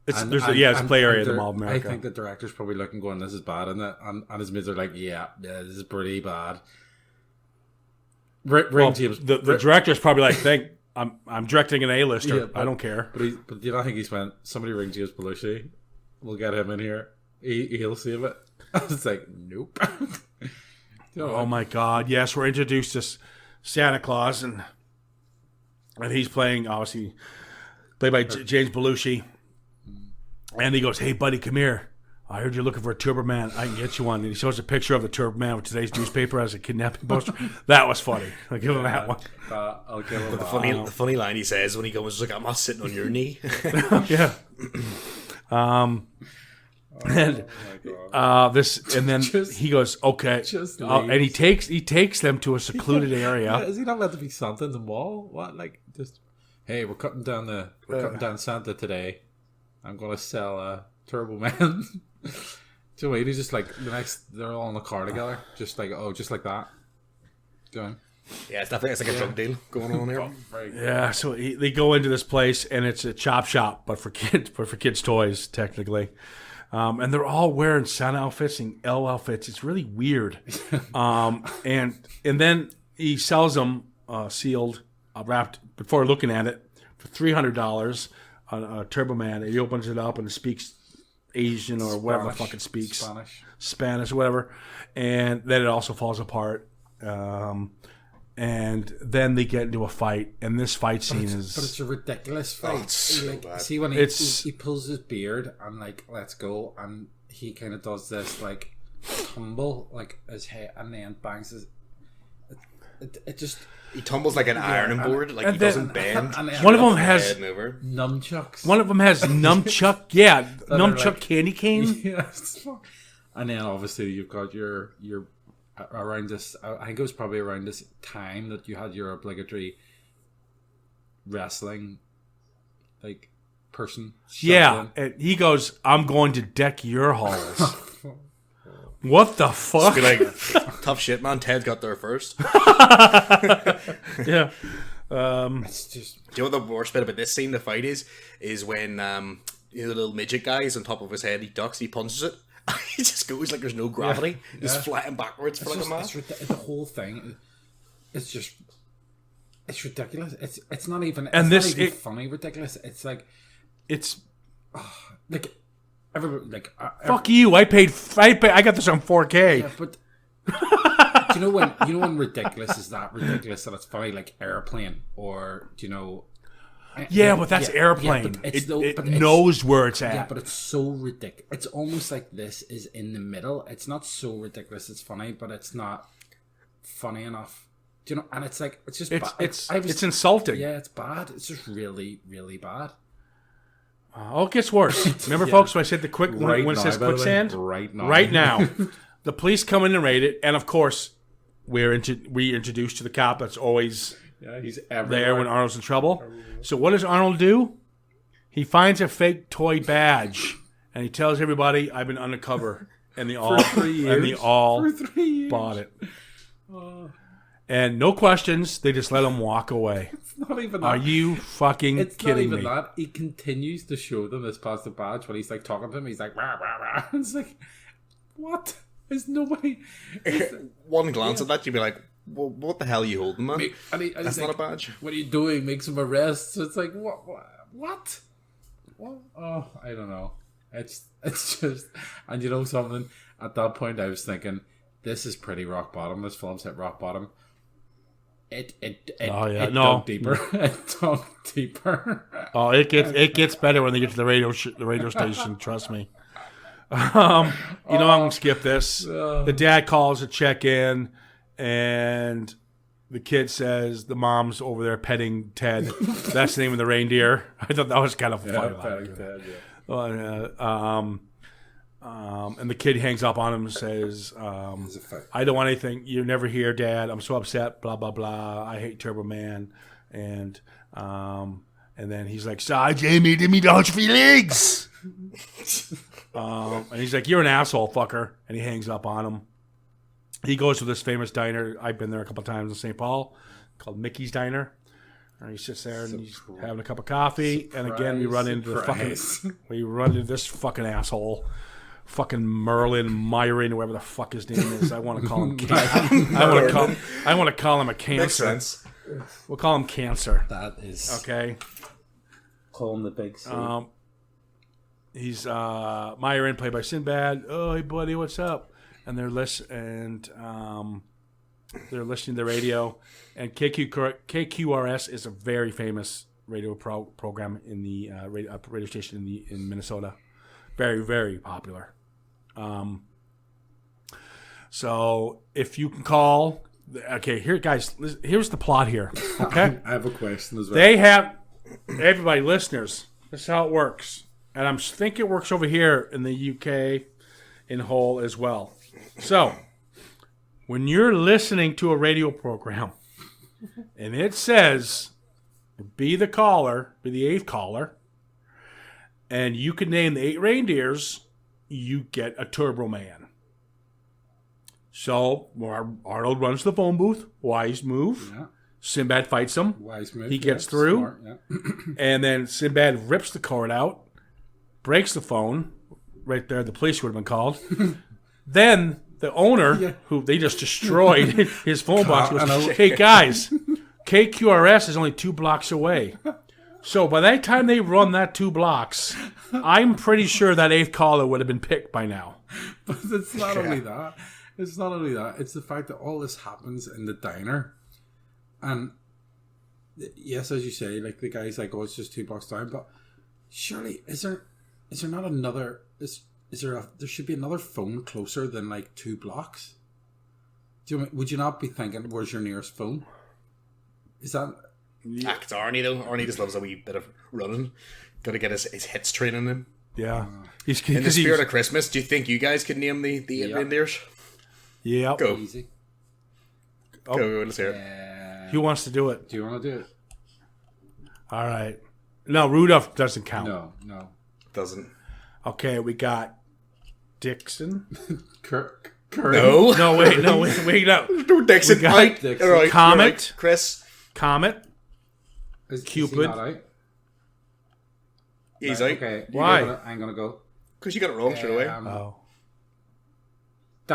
It's a play area of the Mall of America. I think the director's probably looking, going, "This is bad," and his mates are like, "Yeah, this is pretty bad." James. The director's probably like, I'm directing an A-lister. Yeah, I don't care. But do you not think he's went, somebody ring James Belushi? We'll get him in here. He'll save it. I was like, nope. Oh my God! Yes, we're introduced to Santa Claus, and he's playing, obviously played by James Belushi. And he goes, "Hey buddy, come here. I heard you're looking for a Turbo Man. I can get you one." And he shows a picture of the Turbo Man with today's newspaper as a kidnapping poster. That was funny. I'll give him that one. I'll give him the funny line he says when he goes, "Look, I'm not sitting on your knee." Yeah. And then he goes, "Okay," and he takes them to a secluded area. Is he not meant to be Santa in the mall? What, like, just, hey, we're cutting down Santa today. I'm gonna sell a Turbo Man. So wait, he's just like they're all in the car together, just like that. Going. Yeah, it's definitely like a drug deal going on here. Yeah, so they go into this place and it's a chop shop, but for kids' toys technically. And they're all wearing Santa outfits and L outfits. It's really weird. And then he sells them sealed, wrapped before looking at it for $300 on a Turbo Man. And he opens it up and it speaks Asian or whatever the fuck it speaks, Spanish, whatever. And then it also falls apart. And then they get into a fight, and this fight scene but it's a ridiculous fight. It's so bad. See when he pulls his beard and like, let's go, and he kind of does this like tumble, like his head, and then bangs his. It just, he tumbles like an ironing board, like he doesn't bend. One of them has nunchucks. One of them has nunchuck, nunchuck like, candy cane. Yes. And then obviously you've got your around this, I think it was probably around this time that you had your obligatory wrestling like person. Yeah, and he goes, "I'm going to deck your halls." What the fuck? Be like, tough shit, man. Ted's got there first. Yeah. It's just. Do you know what the worst bit about this scene? The fight is when the little midget guy is on top of his head. He ducks. He punches it. He just goes like there's no gravity. Just flying backwards for like a man. The whole thing, it's just, it's ridiculous. It's not even. And it's not even funny ridiculous. It's like, like everybody like. Fuck you! I got this on 4K. Yeah, but do you know when ridiculous is that ridiculous that it's funny, like Airplane, or do you know? Yeah, but that's Airplane. Yeah, it knows where it's at. Yeah, but it's so ridiculous. It's almost like this is in the middle. It's not so ridiculous it's funny, but it's not funny enough. Do you know? And it's like, it's just it's insulting. Yeah, it's bad. It's just really, really bad. It gets worse. Remember, folks, when I said when it says quicksand? Right now. The police come in and raid it, and of course, we introduced to the cop that's always he's there when Arnold's in trouble. So what does Arnold do? He finds a fake toy badge and he tells everybody, "I've been undercover," and they all bought it. And no questions, they just let him walk away. It's not even that. Are you fucking it's kidding me? It's not even that. He continues to show them this plastic badge when he's like talking to him. He's like, rah, rah, rah. It's like, what? There's nobody. One glance at that, you'd be like, well, what the hell are you holding, man? That's not a badge. What are you doing? Make some arrests. So it's like, what? Oh, I don't know. It's just, and you know something? At that point, I was thinking, this is pretty rock bottom. This film's hit rock bottom. It dug deeper. It dug deeper. Oh, it gets better when they get to the radio station. Trust me. I'm gonna skip this. The dad calls to check in, and the kid says the mom's over there petting Ted. That's the name of the reindeer. I thought that was kind of funny. Petting Ted, yeah. And the kid hangs up on him and says, "I don't want anything. You're never here, Dad. I'm so upset. Blah blah blah. I hate Turbo Man." And then he's like, "Sorry, Jamie, did me don't feelings." And he's like, "You're an asshole, fucker." And he hangs up on him. He goes to this famous diner. I've been there a couple times in St. Paul, called Mickey's Diner. And he sits there and he's having a cup of coffee. And again, we run into this fucking asshole. Fucking Merlin, Myron, whoever the fuck his name is. I want to call him I want to call him a cancer. Makes sense. We'll call him Cancer. That is Okay. call him the big C. He's Myron, played by Sinbad. Oh, hey buddy, what's up? And they're listening to the radio. And KQRS is a very famous radio program in the radio station in Minnesota. Very, very popular. So if you can call, okay, here, guys, here's the plot here. Okay, I have a question as well. they have everybody, listeners. This is how it works, and I think it works over here in the UK in Hull as well. So when you're listening to a radio program, and it says, "Be the caller, be the 8th caller," and you can name the 8 reindeers, you get a Turbo Man. So Arnold runs the phone booth. Wise move. Yeah. Sinbad fights him. Wise move. He gets through. Smart, yeah. And then Sinbad rips the cord out, breaks the phone. Right there, the police would have been called. Then the owner, who they just destroyed his phone box, goes, "Hey guys, KQRS is only 2 blocks away." So by that time they run that 2 blocks, I'm pretty sure that 8th caller would have been picked by now. But it's not only that. It's not only that. It's the fact that all this happens in the diner. And yes, as you say, like the guy's like, "Oh, it's just 2 blocks down." But surely, is there not another? There should be another phone closer than like 2 blocks. Would you not be thinking, "Where's your nearest phone?" Is that? It's Arnie though. Arnie just loves a wee bit of running. Got to get his hits training in. Yeah. In the spirit of Christmas, do you think you guys could name the 8 reindeers? Yeah. Go. Easy. Go, let's hear it. Who wants to do it? Do you want to do it? All right. No, Rudolph doesn't count. No. Doesn't. Okay, we got Dixon. Kirk. No. No, wait. No. Dixon. We got Right. Dixon. All right, Comet. you're right. Chris. Comet. Is Cupid. he not out? He's Right, out. okay. Why? I'm gonna go. Because you got it wrong straight away.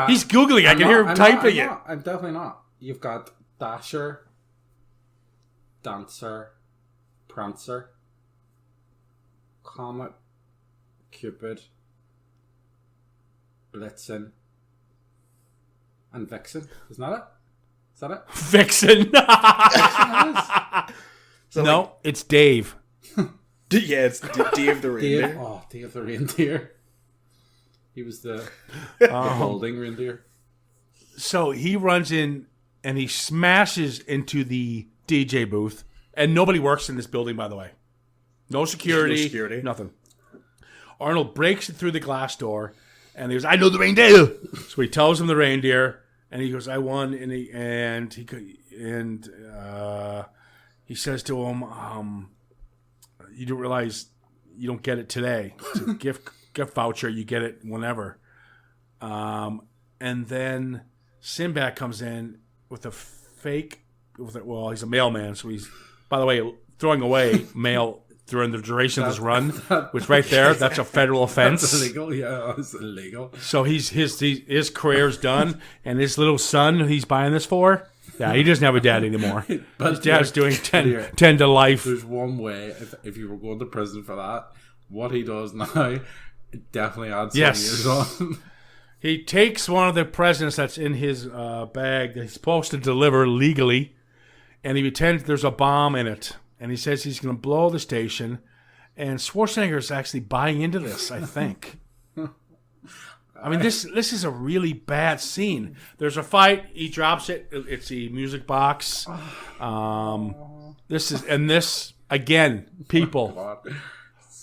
He's Googling. I can hear him typing it. I'm definitely not. You've got Dasher, Dancer, Prancer, Comet, Cupid, Blitzen, and Vixen. Isn't that it? Is that it? Vixen. So No, like, it's Dave. yeah, it's Dave the reindeer. Dave the reindeer. He was the holding reindeer. So he runs in and he smashes into the DJ booth, and nobody works in this building, by the way. No security. Nothing. Arnold breaks it through the glass door, and he goes, "I know the reindeer." So he tells him the reindeer, and he goes, "I won." And he says to him, "You don't realize you don't get it today. It's a gift voucher. You get it whenever." And then Sinbad comes in with a fake. Well, he's a mailman, so he's, by the way, throwing away mail during the duration of his run, which right there, that's a federal offense. That's illegal. Yeah, it's illegal. So his career's done, and his little son he's buying this for, yeah, he doesn't have a dad anymore. But his dad's doing 10 to life. There's one way, if you were going to prison for that, what he does now, it definitely adds some years on. He takes one of the presents that's in his bag that he's supposed to deliver legally, and he pretends there's a bomb in it. And he says he's going to blow the station. And Schwarzenegger is actually buying into this, I think. I mean, this is a really bad scene. There's a fight. He drops it. It's the music box. This, again, people,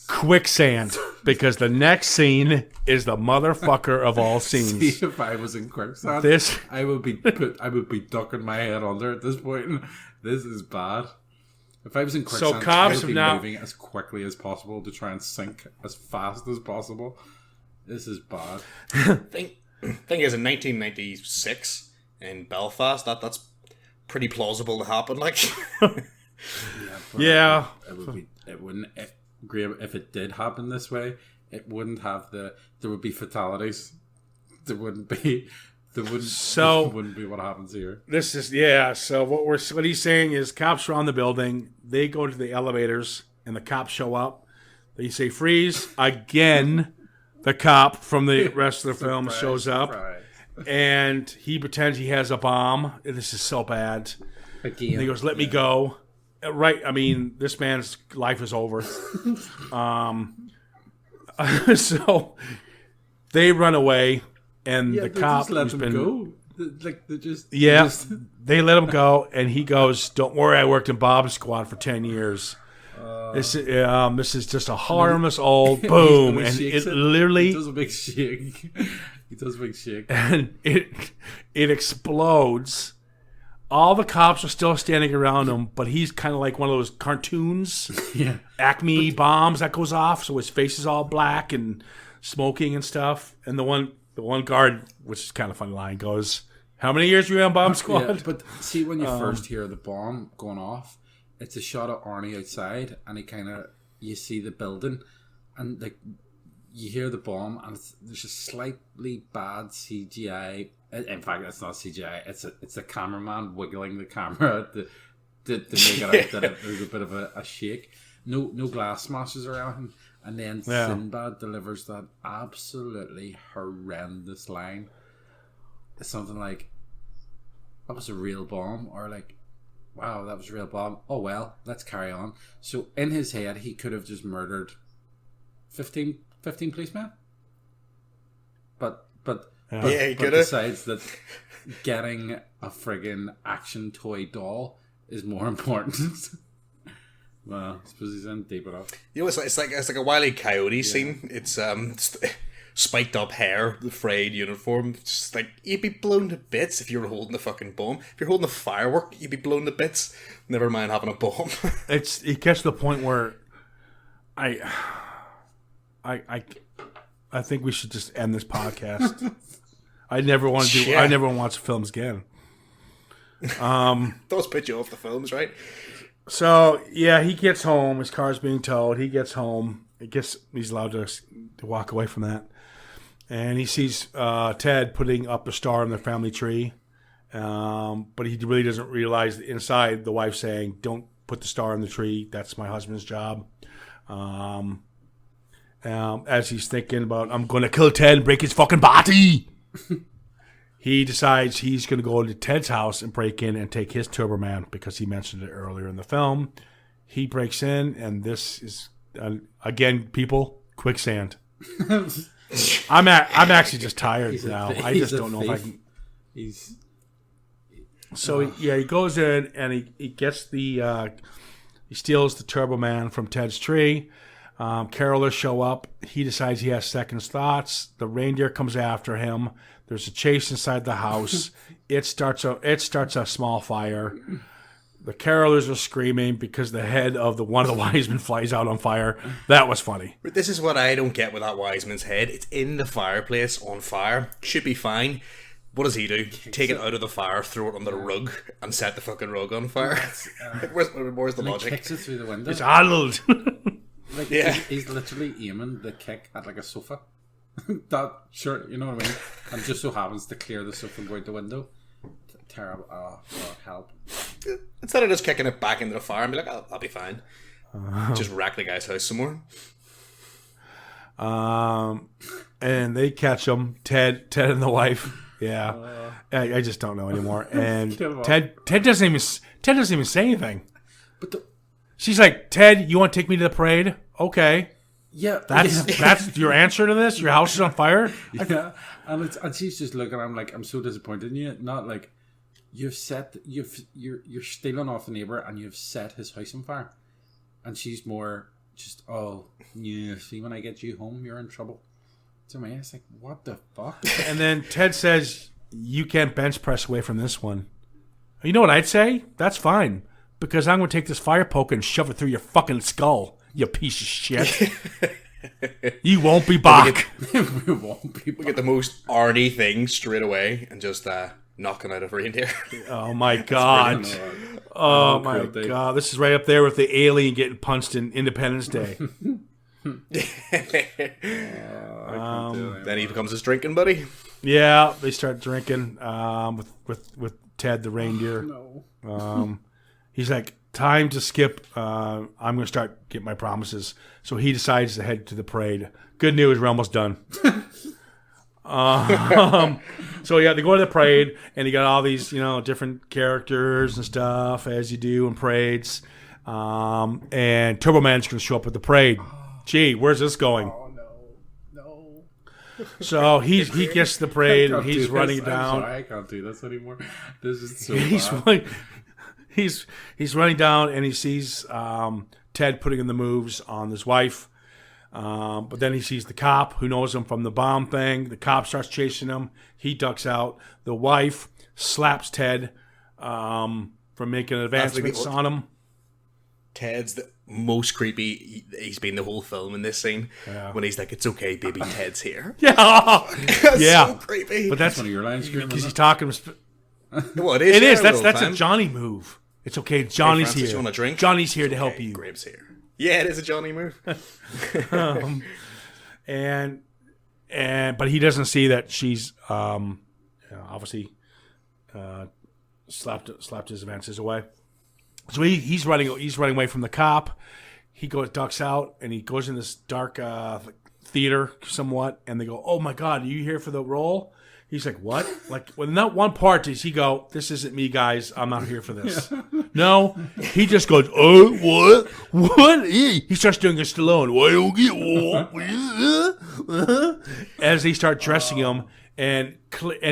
quicksand. Because the next scene is the motherfucker of all scenes. See, if I was in quicksand, I would be ducking my head under at this point. This is bad. If I was in quicksand, so cops I would be now moving as quickly as possible to try and sink as fast as possible. This is bad. Thing is, in 1996 in Belfast, that's pretty plausible to happen. Like, Yeah, Yeah. It wouldn't. If it did happen this way, it wouldn't have there would be fatalities. There wouldn't be what happens here. This is so what he's saying is cops are on the building, they go to the elevators and the cops show up. They say freeze again. The cop from the rest of the film shows up and he pretends he has a bomb. This is so bad. Again. And he goes, let me go. Right, I mean, this man's life is over. So they run away, and the cop just let him go. They let him go, and he goes, "Don't worry, I worked in Bob's Squad for 10 years. This is just a harmless old boom," and it literally he does a big shake. And it explodes. All the cops are still standing around him, but he's kind of like one of those cartoons, Acme bombs that goes off, so his face is all black and smoking and stuff. And the one guard, which is kind of a funny line, goes, "How many years were you on Bomb Squad?" Yeah, but see, when you first hear the bomb going off, it's a shot of Arnie outside, and you see the building, and like you hear the bomb, and there's a slightly bad CGI. In fact, it's not CGI. It's a cameraman wiggling the camera to make it out that there's a bit of a shake. No glass smashes or anything. And then Sinbad delivers that absolutely horrendous line. It's something like, "That was a real bomb," or like, "Wow, that was a real bomb. Oh well, let's carry on." So in his head, he could have just murdered 15 policemen. But he could have. Decides that getting a friggin' action toy doll is more important. Well, I suppose he's in deep enough. You know, it's like a Wile E. Coyote scene. It's spiked up hair, the frayed uniform. It's just like, you'd be blown to bits if you were holding the fucking bomb. If you're holding a firework, you'd be blown to bits. Never mind having a bomb. It gets to the point where I think we should just end this podcast. I never want to watch films again. Those put you off the films, right? So he gets home. His car's being towed. He gets home. I guess he's allowed to walk away from that, and he sees Ted putting up a star in the family tree, but he really doesn't realize that inside the wife saying, "Don't put the star in the tree. That's my husband's job." As he's thinking about, "I'm going to kill Ted and break his fucking body," he decides he's going to go to Ted's house and break in and take his Turboman because he mentioned it earlier in the film. He breaks in, and this is, again, people, quicksand. I'm actually just tired now. I just don't know if I can. So he goes in and he gets he steals the Turboman from Ted's tree. Carolers show up. He decides he has second thoughts. The reindeer comes after him. There's a chase inside the house. It starts a small fire. The carolers are screaming because the head of one of the wise men flies out on fire. That was funny. But this is what I don't get with that wise man's head. It's in the fireplace on fire. Should be fine. What does he do? Take it out of the fire, throw it on the rug, and set the fucking rug on fire. Where's the logic? He kicks it through the window. It's addled. He's literally aiming the kick at like a sofa. That sure, you know what I mean? And just so happens to clear the sofa and go out the window. Terrible. Oh, God, help. Instead of just kicking it back into the fire and be like, "Oh, I'll be fine." Just wreck the guy's house some more. And they catch him, Ted and the wife. Yeah, I just don't know anymore. And Ted doesn't even say anything. But she's like, "Ted, you want to take me to the parade?" Okay. Yeah, that's your answer to this. Your house is on fire. Yeah, and she's just looking. I'm like, I'm so disappointed in you. Not like you're stealing off the neighbor and you've set his house on fire, and she's more just, "Oh yeah, see, when I get you home, you're in trouble." To me, it's like, what the fuck? And then Ted says, "You can't bench press away from this one." You know what I'd say? That's fine, because I'm going to take this fire poker and shove it through your fucking skull. You piece of shit. You won't be back. We won't be back. We get the most Arnie thing straight away and just knocking out a reindeer. Oh my God. Oh my cruelty. god, this is right up there with the alien getting punched in Independence Day. Then he becomes his drinking buddy. Yeah, they start drinking with Ted the reindeer. No. He's like, time to skip. I'm going to start getting my promises. So he decides to head to the parade. Good news, we're almost done. So yeah, they go to the parade, and you got all these, different characters and stuff, as you do in parades. And Turbo Man's going to show up at the parade. Gee, where's this going? Oh no. So he gets to the parade, and he's do running this. down. I'm sorry, I can't do this anymore. This is so He's bad. running, he's running down, and he sees Ted putting in the moves on his wife. But then he sees the cop who knows him from the bomb thing. The cop starts chasing him. He ducks out. The wife slaps Ted for making advancements on him. Ted's the most creepy he's been the whole film in this scene. Yeah. When he's like, "It's okay, baby, Ted's here." Yeah, That's yeah. so creepy. But that's One of your lines, Scream, because isn't he's it? talking. Well, it It is. yeah, That's time. a Johnny move. It's okay. Johnny's Francis, here. you want a drink? Johnny's here to help Okay, you. Graham's here. Yeah, it is a Johnny move. But he doesn't see that she's obviously slapped his advances away. So he's running away from the cop. He ducks out, and he goes in this dark theater somewhat, and they go, "Oh my God, are you here for the role?" He's like, "What?" Like, well, not one part does he go, "This isn't me, guys. I'm not here for this." No, he just goes, "Oh, what? What?" He starts doing a Stallone. Why don't get as they start dressing him, and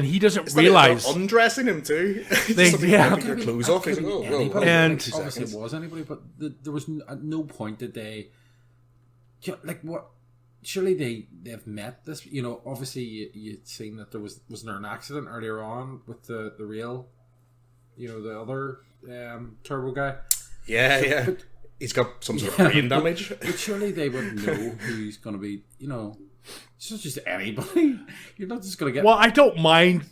he doesn't realize. They're undressing him too. They- yeah. Taking their clothes off. He's like, "Oh, whoa, whoa." And- Obviously it was anybody, but there was at no point did they what? Surely they've met this. Obviously you'd seen that wasn't there an accident earlier on with the real, the other Turbo guy. Yeah. But, He's got some sort of brain damage. But surely they would know who's going to be. It's not just anybody. You're not just going to get. Well, I don't mind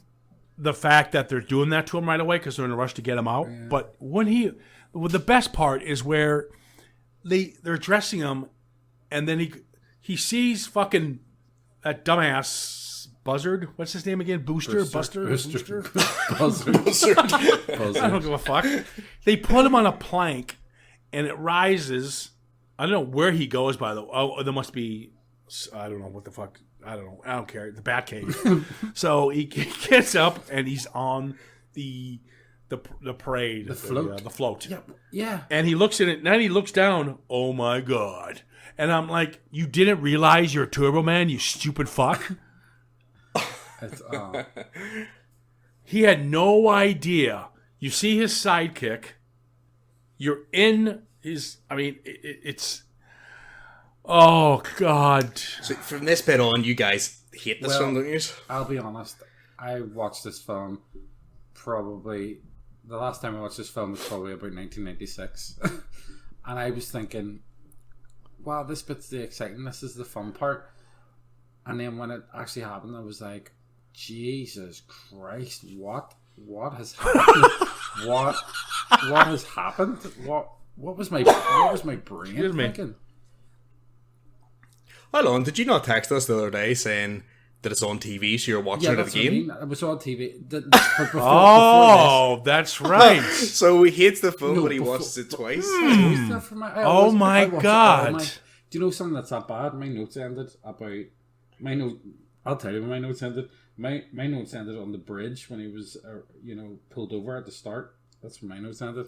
the fact that they're doing that to him right away because they're in a rush to get him out. Yeah. But the best part is where they're dressing him, and then he sees fucking that dumbass Buzzard. What's his name again? Buster. Buzzard. I don't give a fuck. They put him on a plank, and it rises. I don't know where he goes. By the way, there must be. I don't know what the fuck. I don't know. I don't care. The Batcave. So he gets up and he's on the parade. The float. The float. Yeah. And he looks at it. And then he looks down. Oh my God. And I'm like, you didn't realize you're a Turbo Man, you stupid fuck. He had no idea. You see his sidekick. You're in his. I mean, it's. Oh God! So from this bit on, you guys hate this film, don't you? I'll be honest. I watched this film probably the last time I watched this film was probably about 1996, and I was thinking, "Wow, this bit's the exciting. This is the fun part." And then when it actually happened, I was like, "Jesus Christ! What has happened? what has happened? What was my brain thinking?" Hold on, did you not text us the other day saying that it's on TV, so you're watching it again? It was on TV. Before that's right. So he hates the film, but he watches it twice. Oh my God! Do you know something that's that bad? My notes ended about I'll tell you when my notes ended. My notes ended on the bridge when he was pulled over at the start. That's when my notes ended.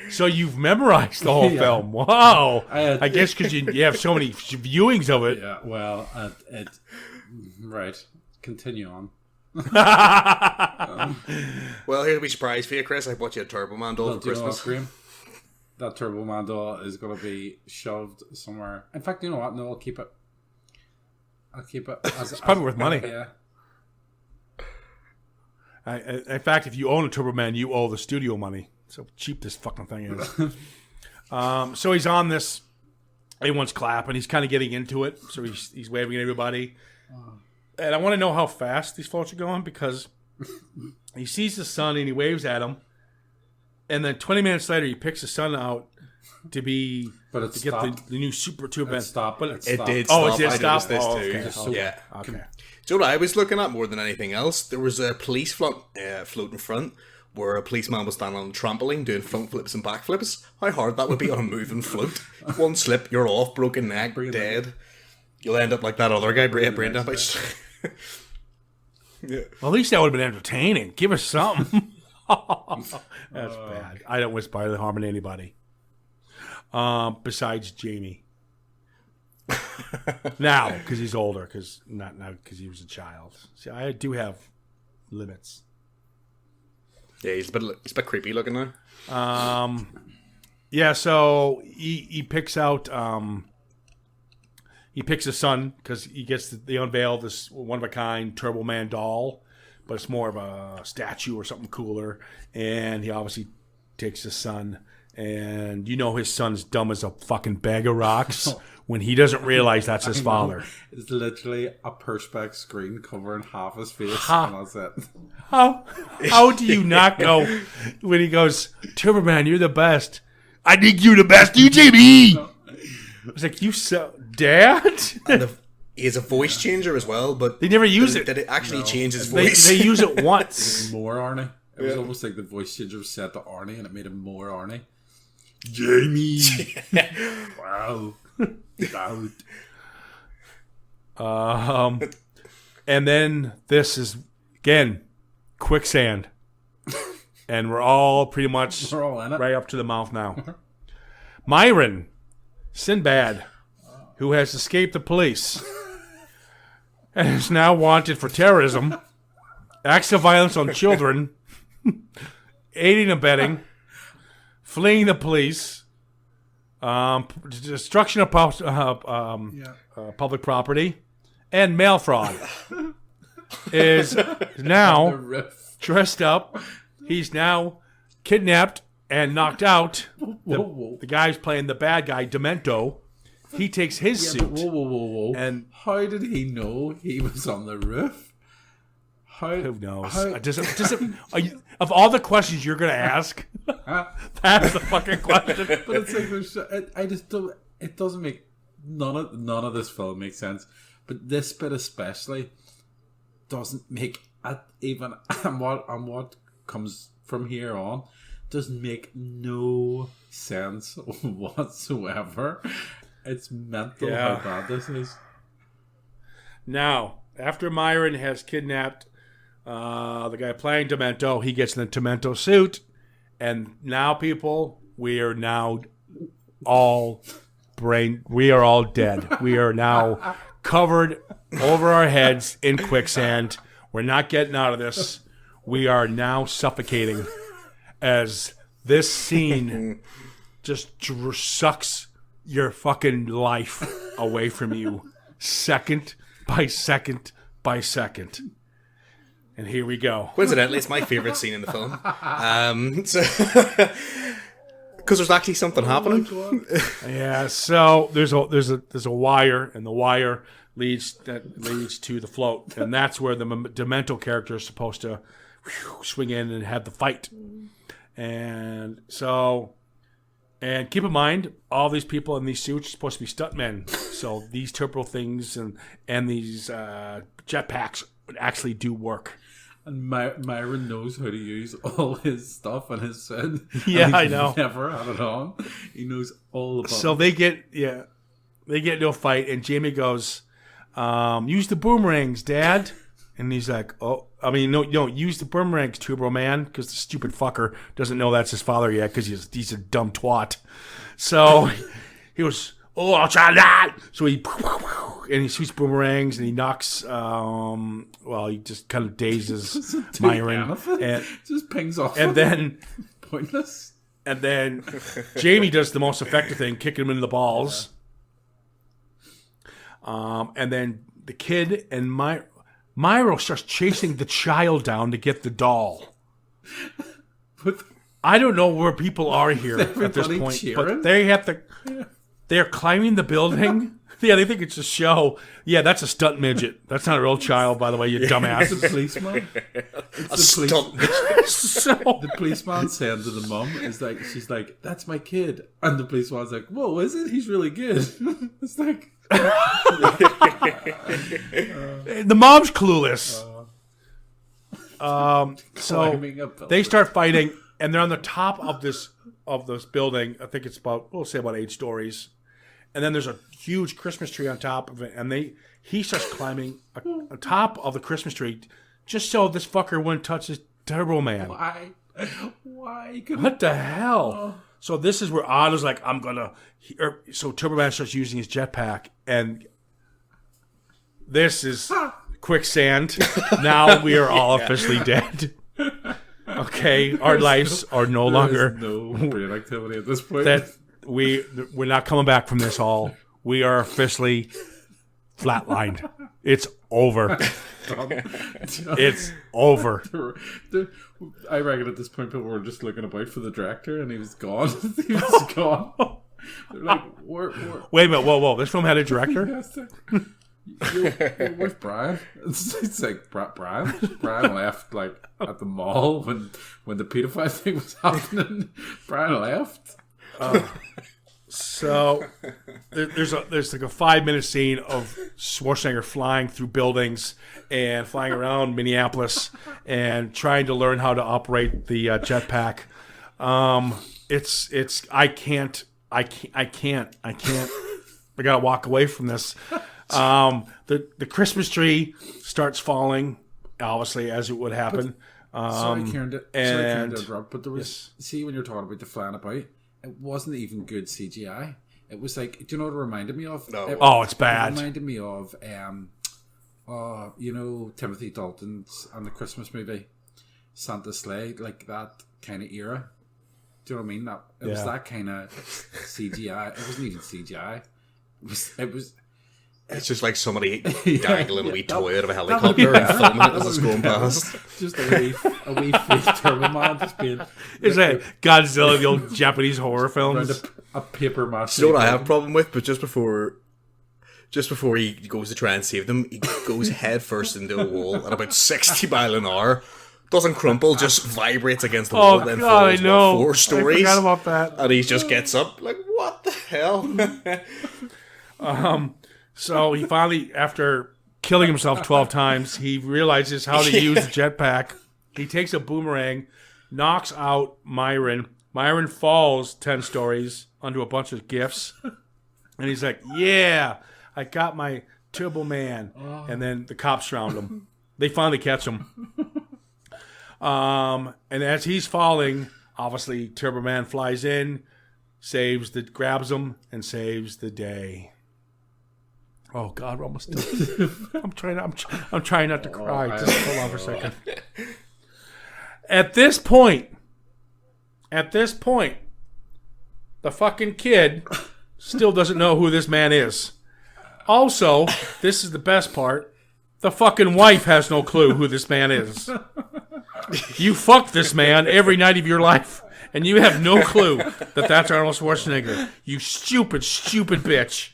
So you've memorized the whole film. Wow. I guess because you have so many viewings of it. Yeah, well, right. Continue on. Well, here's a wee surprise for you, Chris. I bought you a Turbo Man doll for Christmas. Graham? That Turbo Man doll is going to be shoved somewhere. In fact, you know what? No, I'll keep it. It's probably worth money. Yeah. In fact, if you own a Turbo Man, you owe the studio money. So cheap this fucking thing is. So he's on this. Everyone's clapping. He's kind of getting into it. So he's waving at everybody. And I want to know how fast these floats are going because he sees the sun and he waves at him. And then 20 minutes later, he picks his son out to be But to get the new Super Tube. It stopped. But It It stopped. did Oh, stop. it did I stop? noticed this Oh, too. okay. So- Yeah. Okay. Do you know what I was looking at more than anything else? There was a police float in front where a policeman was standing on a trampoline doing front flips and back flips. How hard that would be on a moving float. One slip, you're off, broken neck, dead. You'll end up like that other guy, brain damage. Yeah. Well, at least that would have been entertaining. Give us something. That's bad. I don't wish bodily harm to anybody. Besides Jamie. Now, because he's older, because not now because he was a child. See, I do have limits. Yeah, he's a bit creepy looking now. Yeah, so he picks out he picks his son because he gets they unveil this one of a kind Turbo Man doll, but it's more of a statue or something cooler, and he obviously takes his son, and his son's dumb as a fucking bag of rocks when he doesn't realize that's his father. It's literally a perspex screen covering half his face, and that's it. How do you not go when he goes, Turbo Man, you're the best. I think you're the best, you Jamie. I was like, Dad? And he has a voice changer as well, but They never use it. Did it actually change his They voice? use it once. More Arnie. It was almost like the voice changer was set to Arnie, and it made him more Arnie. Jamie. Wow. And then this is again quicksand, and we're all pretty much We're all in it. right up to the mouth now. Myron, Sinbad, who has escaped the police and is now wanted for terrorism, acts of violence on children, aiding and abetting, fleeing the police, destruction of public property, and mail fraud, is now dressed up. He's now kidnapped and knocked out. The guy's playing the bad guy, Demento. He takes his suit. Whoa. And how did he know he was on the roof? who knows? Of all the questions you're going to ask, that's the fucking question. But it's like I just don't. It doesn't make none of this film makes sense. But this bit especially doesn't make even and what comes from here on doesn't make no sense whatsoever. It's mental how bad this is. Now, after Myron has kidnapped the guy playing Demento, he gets in the Demento suit, and now, people, we are now all we are all dead. We are now covered over our heads in quicksand. We're not getting out of this. We are now suffocating as this scene just sucks your fucking life away from you, second by second by second. And here we go. Coincidentally, it's my favourite scene in the film. Because there's actually something happening. Yeah, so there's a wire, and the wire leads to the float, and that's where the Demento character is supposed to swing in and have the fight. And so, and keep in mind, all these people in these suits are supposed to be stuntmen. So these turbo things and these jetpacks actually do work. And Myron knows how to use all his stuff and his set. Yeah, I know. Never had it on. He knows all about So they get into a fight, and Jamie goes, use the boomerangs, Dad. And he's like, no, use the boomerangs, Turbo Man, because the stupid fucker doesn't know that's his father yet, because he's a dumb twat. So he goes, I'll try that. So he shoots boomerangs, and he knocks, he just kind of dazes Myron. And just pings off. And then pointless. And then Jamie does the most effective thing, kicking him in the balls. And then the kid and Myro starts chasing the child down to get the doll. I don't know where people are here at this point, cheering? but they have to. They're climbing the building. Yeah, they think it's a show. Yeah, that's a stunt midget. That's not a real child, by the way, you dumbass. It's a policeman. So, The policeman saying to the mum is like, she's like, "That's my kid," and the policeman's like, "Whoa, is it? He's really good." It's like the mom's clueless. So climbing a building. they start fighting, and they're on the top of this building. I think it's we'll say about 8 stories. And then there's a huge Christmas tree on top of it, and he starts climbing on top of the Christmas tree just so this fucker wouldn't touch his Turbo Man. Why? Why? What the hell? So this is where Otto's like, I'm gonna. So Turbo Man starts using his jetpack, and this is quicksand. Now we are all officially dead. Okay, our lives are no longer. No brain activity at this point. That we're not coming back from this all. We are officially flatlined. It's over. It's over. I reckon at this point people were just looking about for the director, and he was gone. He was gone. They're like, where? Wait a minute. Whoa. This film had a director? Where's Brian? It's like Brian. Brian left like at the mall when the pedophile thing was happening. Brian left. So there's like a 5-minute scene of Schwarzenegger flying through buildings and flying around Minneapolis and trying to learn how to operate the jetpack. I can't. I gotta walk away from this. The Christmas tree starts falling, obviously, as it would happen. Sorry, Kieran, to interrupt, but there was see when you're talking about the flying about, it wasn't even good CGI. It was like, do you know what it reminded me of? No. It's bad. It reminded me of, Timothy Dalton's and the Christmas movie, Santa's Sleigh, like that kind of era. Do you know what I mean? It was that kind of CGI. It wasn't even CGI. It was. It's just like somebody dangling a wee toy out of a helicopter and filming it as it's going past. Just a wee fake Turbo Man just being. Is that Godzilla, the old Japanese horror films? A paper mache. You know what I have a problem with? But just before he goes to try and save them, he goes head first into a wall at about 60 miles an hour. Doesn't crumple, just vibrates against the wall. Then God, falls, I know. 4 stories. I forgot about that. And he just gets up like, what the hell? So he finally, after killing himself 12 times, he realizes how to use the jetpack. He takes a boomerang, knocks out Myron. Myron falls 10 stories onto a bunch of gifts. And he's like, yeah, I got my Turbo Man. And then the cops surround him. They finally catch him. And as he's falling, obviously Turbo Man flies in, grabs him, and saves the day. Oh God, we're almost done. I'm trying not to cry. Just hold on for a second. At this point, the fucking kid still doesn't know who this man is. Also, this is the best part. The fucking wife has no clue who this man is. You fucked this man every night of your life, and you have no clue that that's Arnold Schwarzenegger. You stupid, stupid bitch.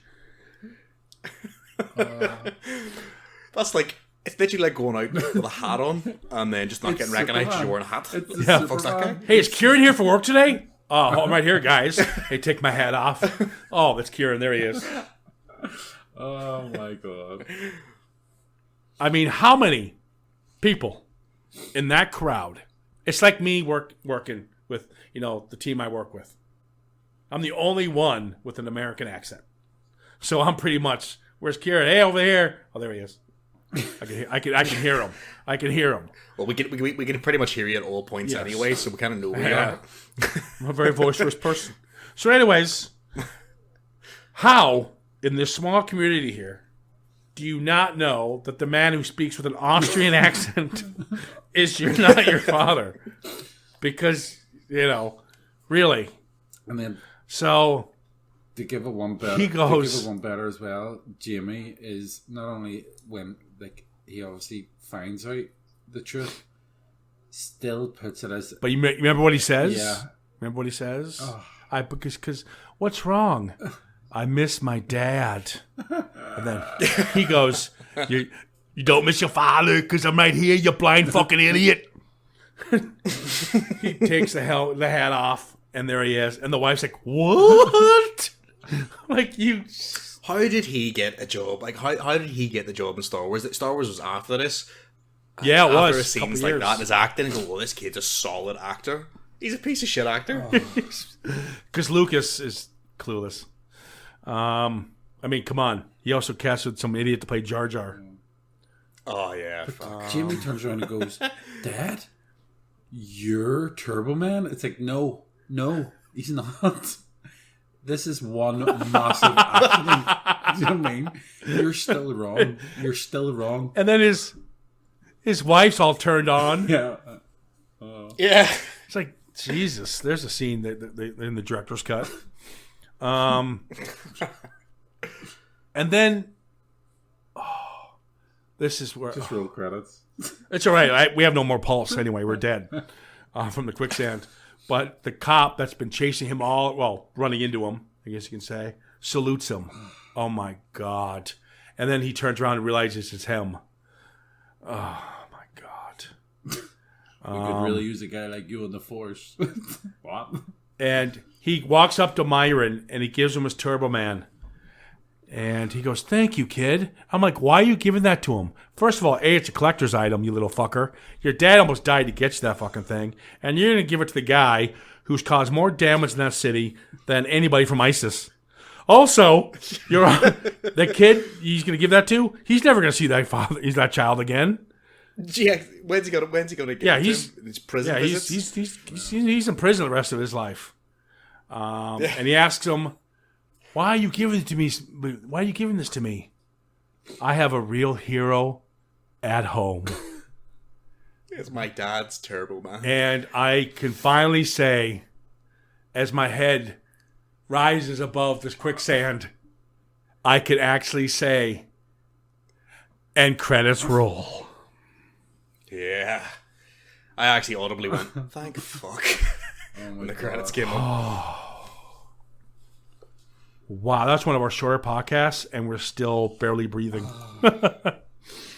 That's like, it's literally like going out with a hat on and then just not getting recognised because you're wearing a hat. Yeah. The fuck's that guy? Hey, is Kieran here for work today? Oh, I'm right here, guys. Hey, take my hat off. Oh, that's Kieran. There he is. Oh my God. I mean, how many people in that crowd? It's like me working with, the team I work with. I'm the only one with an American accent. So I'm pretty much, where's Kieran? Hey, over here. Oh, there he is. I can hear him. I can hear him. Well, we can pretty much hear you at all points anyway, so we kind of know where you are. I'm a very boisterous person. So anyways, how, in this small community here, do you not know that the man who speaks with an Austrian accent is not your father? Because, really. And then, so to give it one better, as well, Jamie is not only when he obviously finds out the truth, still puts it as. But you remember what he says? Yeah. Remember what he says? Because what's wrong? I miss my dad. And then he goes, you don't miss your father because I'm right here, you blind fucking idiot. He takes the hat off, and there he is. And the wife's like, what? Like, you... How did he get a job? Like, how did he get the job in Star Wars? Star Wars was after this. Yeah, it was. After scenes like that in his acting, and go, well, this kid's a solid actor. He's a piece of shit actor. Because Lucas is clueless. I mean, come on. He also casted some idiot to play Jar Jar. Oh, yeah. Fuck. Jimmy turns around and goes, Dad, you're Turbo Man? It's like, no, he's not. This is one massive accident. Do you know what I mean? You're still wrong. And then his wife's all turned on. Yeah. Yeah. It's like, Jesus, there's a scene that in the director's cut. And then, this is where... Just roll credits. It's all right. We have no more pulse anyway. We're dead from the quicksand. But the cop that's been chasing him running into him, I guess you can say, salutes him. Oh, my God. And then he turns around and realizes it's him. Oh, my God. We could really use a guy like you in the Force. What? And he walks up to Myron, and he gives him his Turbo Man. And he goes, thank you, kid. I'm like, why are you giving that to him? First of all, A, it's a collector's item, you little fucker. Your dad almost died to get you that fucking thing. And you're going to give it to the guy who's caused more damage in that city than anybody from ISIS. Also, the kid he's going to give that to, he's never going to see that child again. Yeah, when's he gonna get? Yeah, his prison visits? he's in prison the rest of his life. And he asks him, why are you giving it to me? Why are you giving this to me? I have a real hero at home. It's my dad's Turbo Man. And I can finally say, as my head rises above this quicksand, I can actually say, and credits roll. Yeah. I actually audibly went, thank fuck. When the credits came up. Wow, that's one of our shorter podcasts, and we're still barely breathing.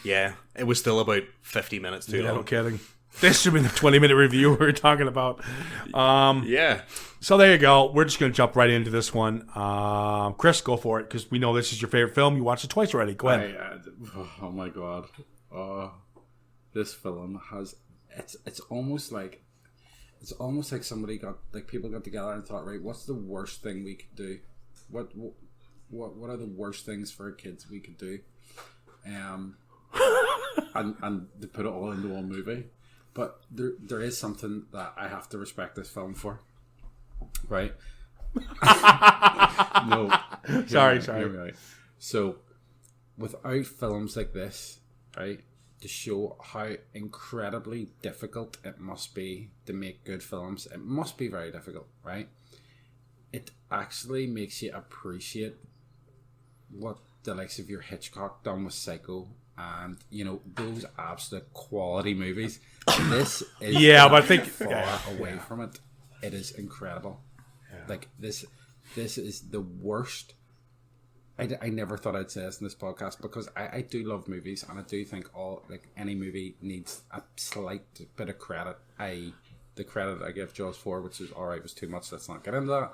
Yeah, it was still about 50 minutes too long. No kidding. This should be the 20-minute review we were talking about. Yeah. So there you go. We're just going to jump right into this one. Chris, go for it, because we know this is your favorite film. You watched it twice already. Go ahead. Oh my God. This film has... It's almost like somebody people got together and thought, right, what's the worst thing we could do? What are the worst things for kids we could do? And they put it all into one movie. But there is something that I have to respect this film for, right? No, sorry. Right. So, without films like this, right, to show how incredibly difficult it must be to make good films, it must be very difficult, right? It actually makes you appreciate what the likes of your Hitchcock done with Psycho and, those absolute quality movies. This is but I think far away from it. It is incredible. Yeah. Like, this is the worst. I never thought I'd say this in this podcast because I do love movies and I do think any movie needs a slight bit of credit. The credit I give Jaws 4, which is alright, was too much. Let's not get into that.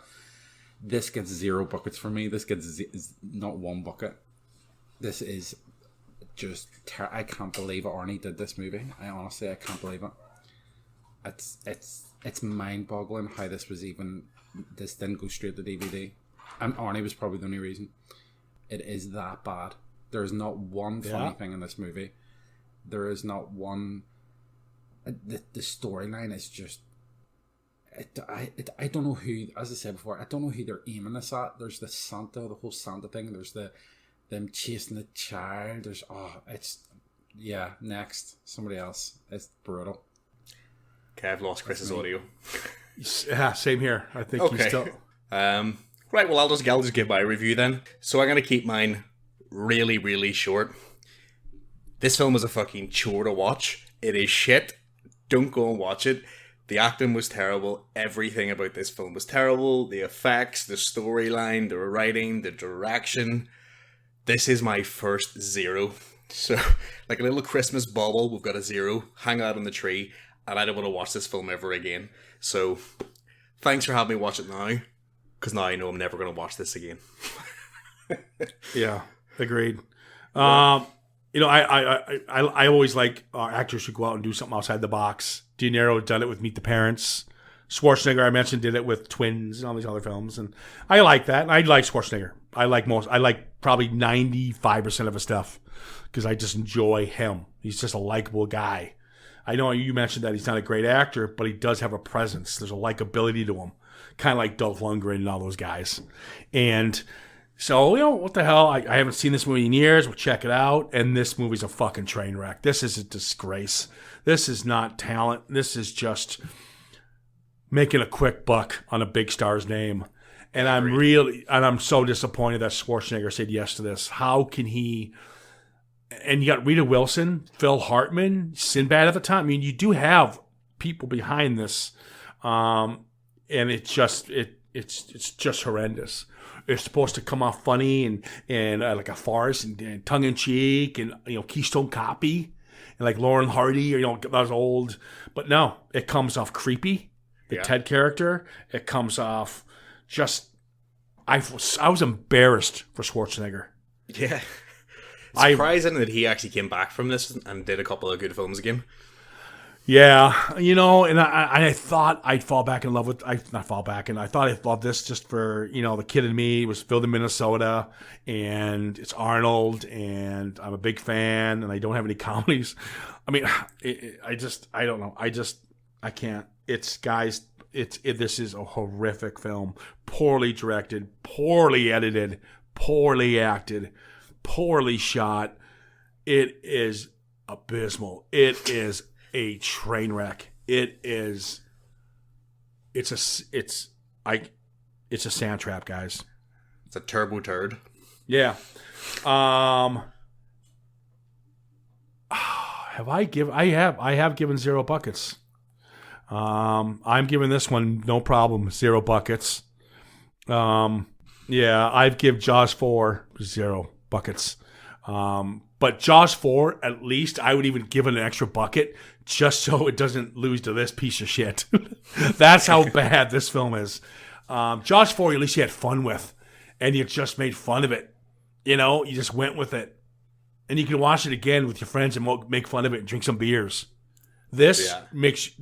This gets 0 buckets for me. This gets not 1 bucket. This is just... I can't believe Arnie did this movie. I can't believe it. It's mind-boggling how this didn't go straight to DVD. And Arnie was probably the only reason. It is that bad. There is not one funny thing in this movie. There is not one... The storyline is just... I don't know who, as I said before, I don't know who they're aiming this at. There's the whole Santa thing. There's them chasing the child. Next. Somebody else. It's brutal. Okay, I've lost Chris's audio. Yeah, same here. I think he's still... Right, well, I'll just give my review then. So I'm going to keep mine really, really short. This film is a fucking chore to watch. It is shit. Don't go and watch it. The acting was terrible. Everything about this film was terrible. The effects, the storyline, the writing, the direction. This is my first 0. So, like a little Christmas bauble, we've got a 0, hang out on the tree, and I don't want to watch this film ever again. So, thanks for having me watch it now, because now I know I'm never going to watch this again. Yeah, agreed. I always like actors who go out and do something outside the box. De Niro done it with Meet the Parents. Schwarzenegger, I mentioned, did it with Twins and all these other films, and I like that. I like Schwarzenegger. I like probably 95% of his stuff because I just enjoy him. He's just a likable guy. I know you mentioned that he's not a great actor, but he does have a presence. There's a likability to him, kind of like Dolph Lundgren and all those guys. And so, what the hell? I haven't seen this movie in years. We'll check it out. And this movie's a fucking train wreck. This is a disgrace. This is not talent. This is just making a quick buck on a big star's name. And I'm so disappointed that Schwarzenegger said yes to this. How can he? And you got Rita Wilson, Phil Hartman, Sinbad at the time. I mean, you do have people behind this, and it's just horrendous. It's supposed to come off funny and like a farce and tongue in cheek and Keystone Copy and like Lauren Hardy or that was old, but no, it comes off creepy. The Ted character, it comes off just. I was embarrassed for Schwarzenegger. Yeah. Surprising that he actually came back from this and did a couple of good films again. Yeah, and I thought I'd fall back in love with. I thought I'd love this just for the kid in me. It was filmed in Minnesota, and it's Arnold, and I'm a big fan, and I don't have any comedies. I mean, I don't know. I can't. It's guys. This is a horrific film. Poorly directed, poorly edited, poorly acted, poorly shot. It is abysmal. It is a train wreck. It's a sand trap, guys. It's a turbo turd. Yeah. I have given 0 buckets. I'm giving this one no problem, 0 buckets. I've give Jaws 4 0 buckets. But Jaws 4, at least I would even give it an extra bucket just so it doesn't lose to this piece of shit. That's how bad this film is. Jaws 4, at least you had fun with, and you just made fun of it. You just went with it. And you can watch it again with your friends and make fun of it and drink some beers. This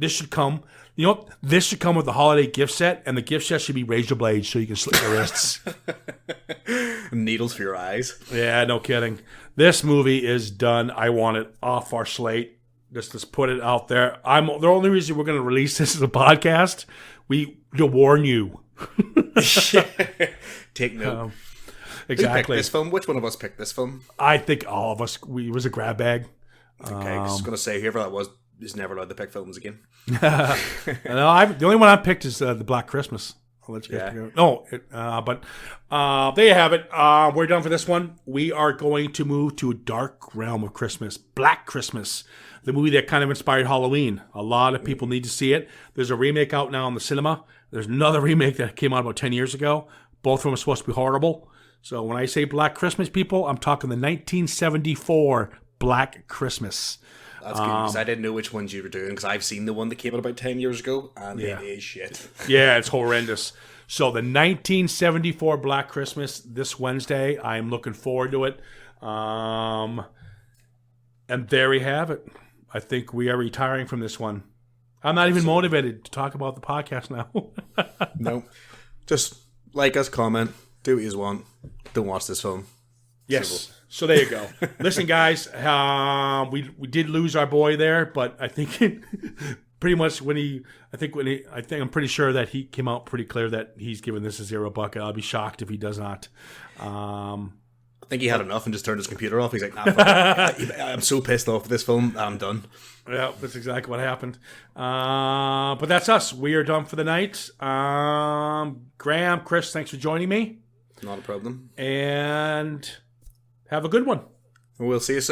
should come. This should come with the holiday gift set, and the gift set should be razor blades so you can slit your wrists. Needles for your eyes. Yeah, no kidding. This movie is done. I want it off our slate. Just put it out there. The only reason we're going to release this as a podcast, to warn you. Take note. Exactly. Who picked this film? Which one of us picked this film? I think all of us. It was a grab bag. Okay, I was going to say whoever that was is never allowed to pick films again. No, the only one I picked is the Black Christmas. I'll let you guys go. No, but there you have it. We're done for this one. We are going to move to a dark realm of Christmas. Black Christmas, the movie that kind of inspired Halloween. A lot of people need to see it. There's a remake out now in the cinema. There's another remake that came out about 10 years ago. Both of them are supposed to be horrible. So when I say Black Christmas, people, I'm talking the 1974 Black Christmas. That's good, because I didn't know which ones you were doing, because I've seen the one that came out about 10 years ago, and it is shit. Yeah, it's horrendous. So the 1974 Black Christmas, this Wednesday, I'm looking forward to it. And there we have it. I think we are retiring from this one. I'm not even motivated to talk about the podcast now. No. Just like us, comment, do what you want. Don't watch this film. Yes. So there you go. Listen, guys, we did lose our boy there, but I think pretty much I'm pretty sure that he came out pretty clear that he's giving this a 0 bucket. I'll be shocked if he does not. I think he had enough and just turned his computer off. He's like, nah, fuck it. I'm so pissed off with this film. I'm done. Yeah, that's exactly what happened. But that's us. We are done for the night. Graham, Chris, thanks for joining me. Not a problem. And have a good one. We'll see you soon.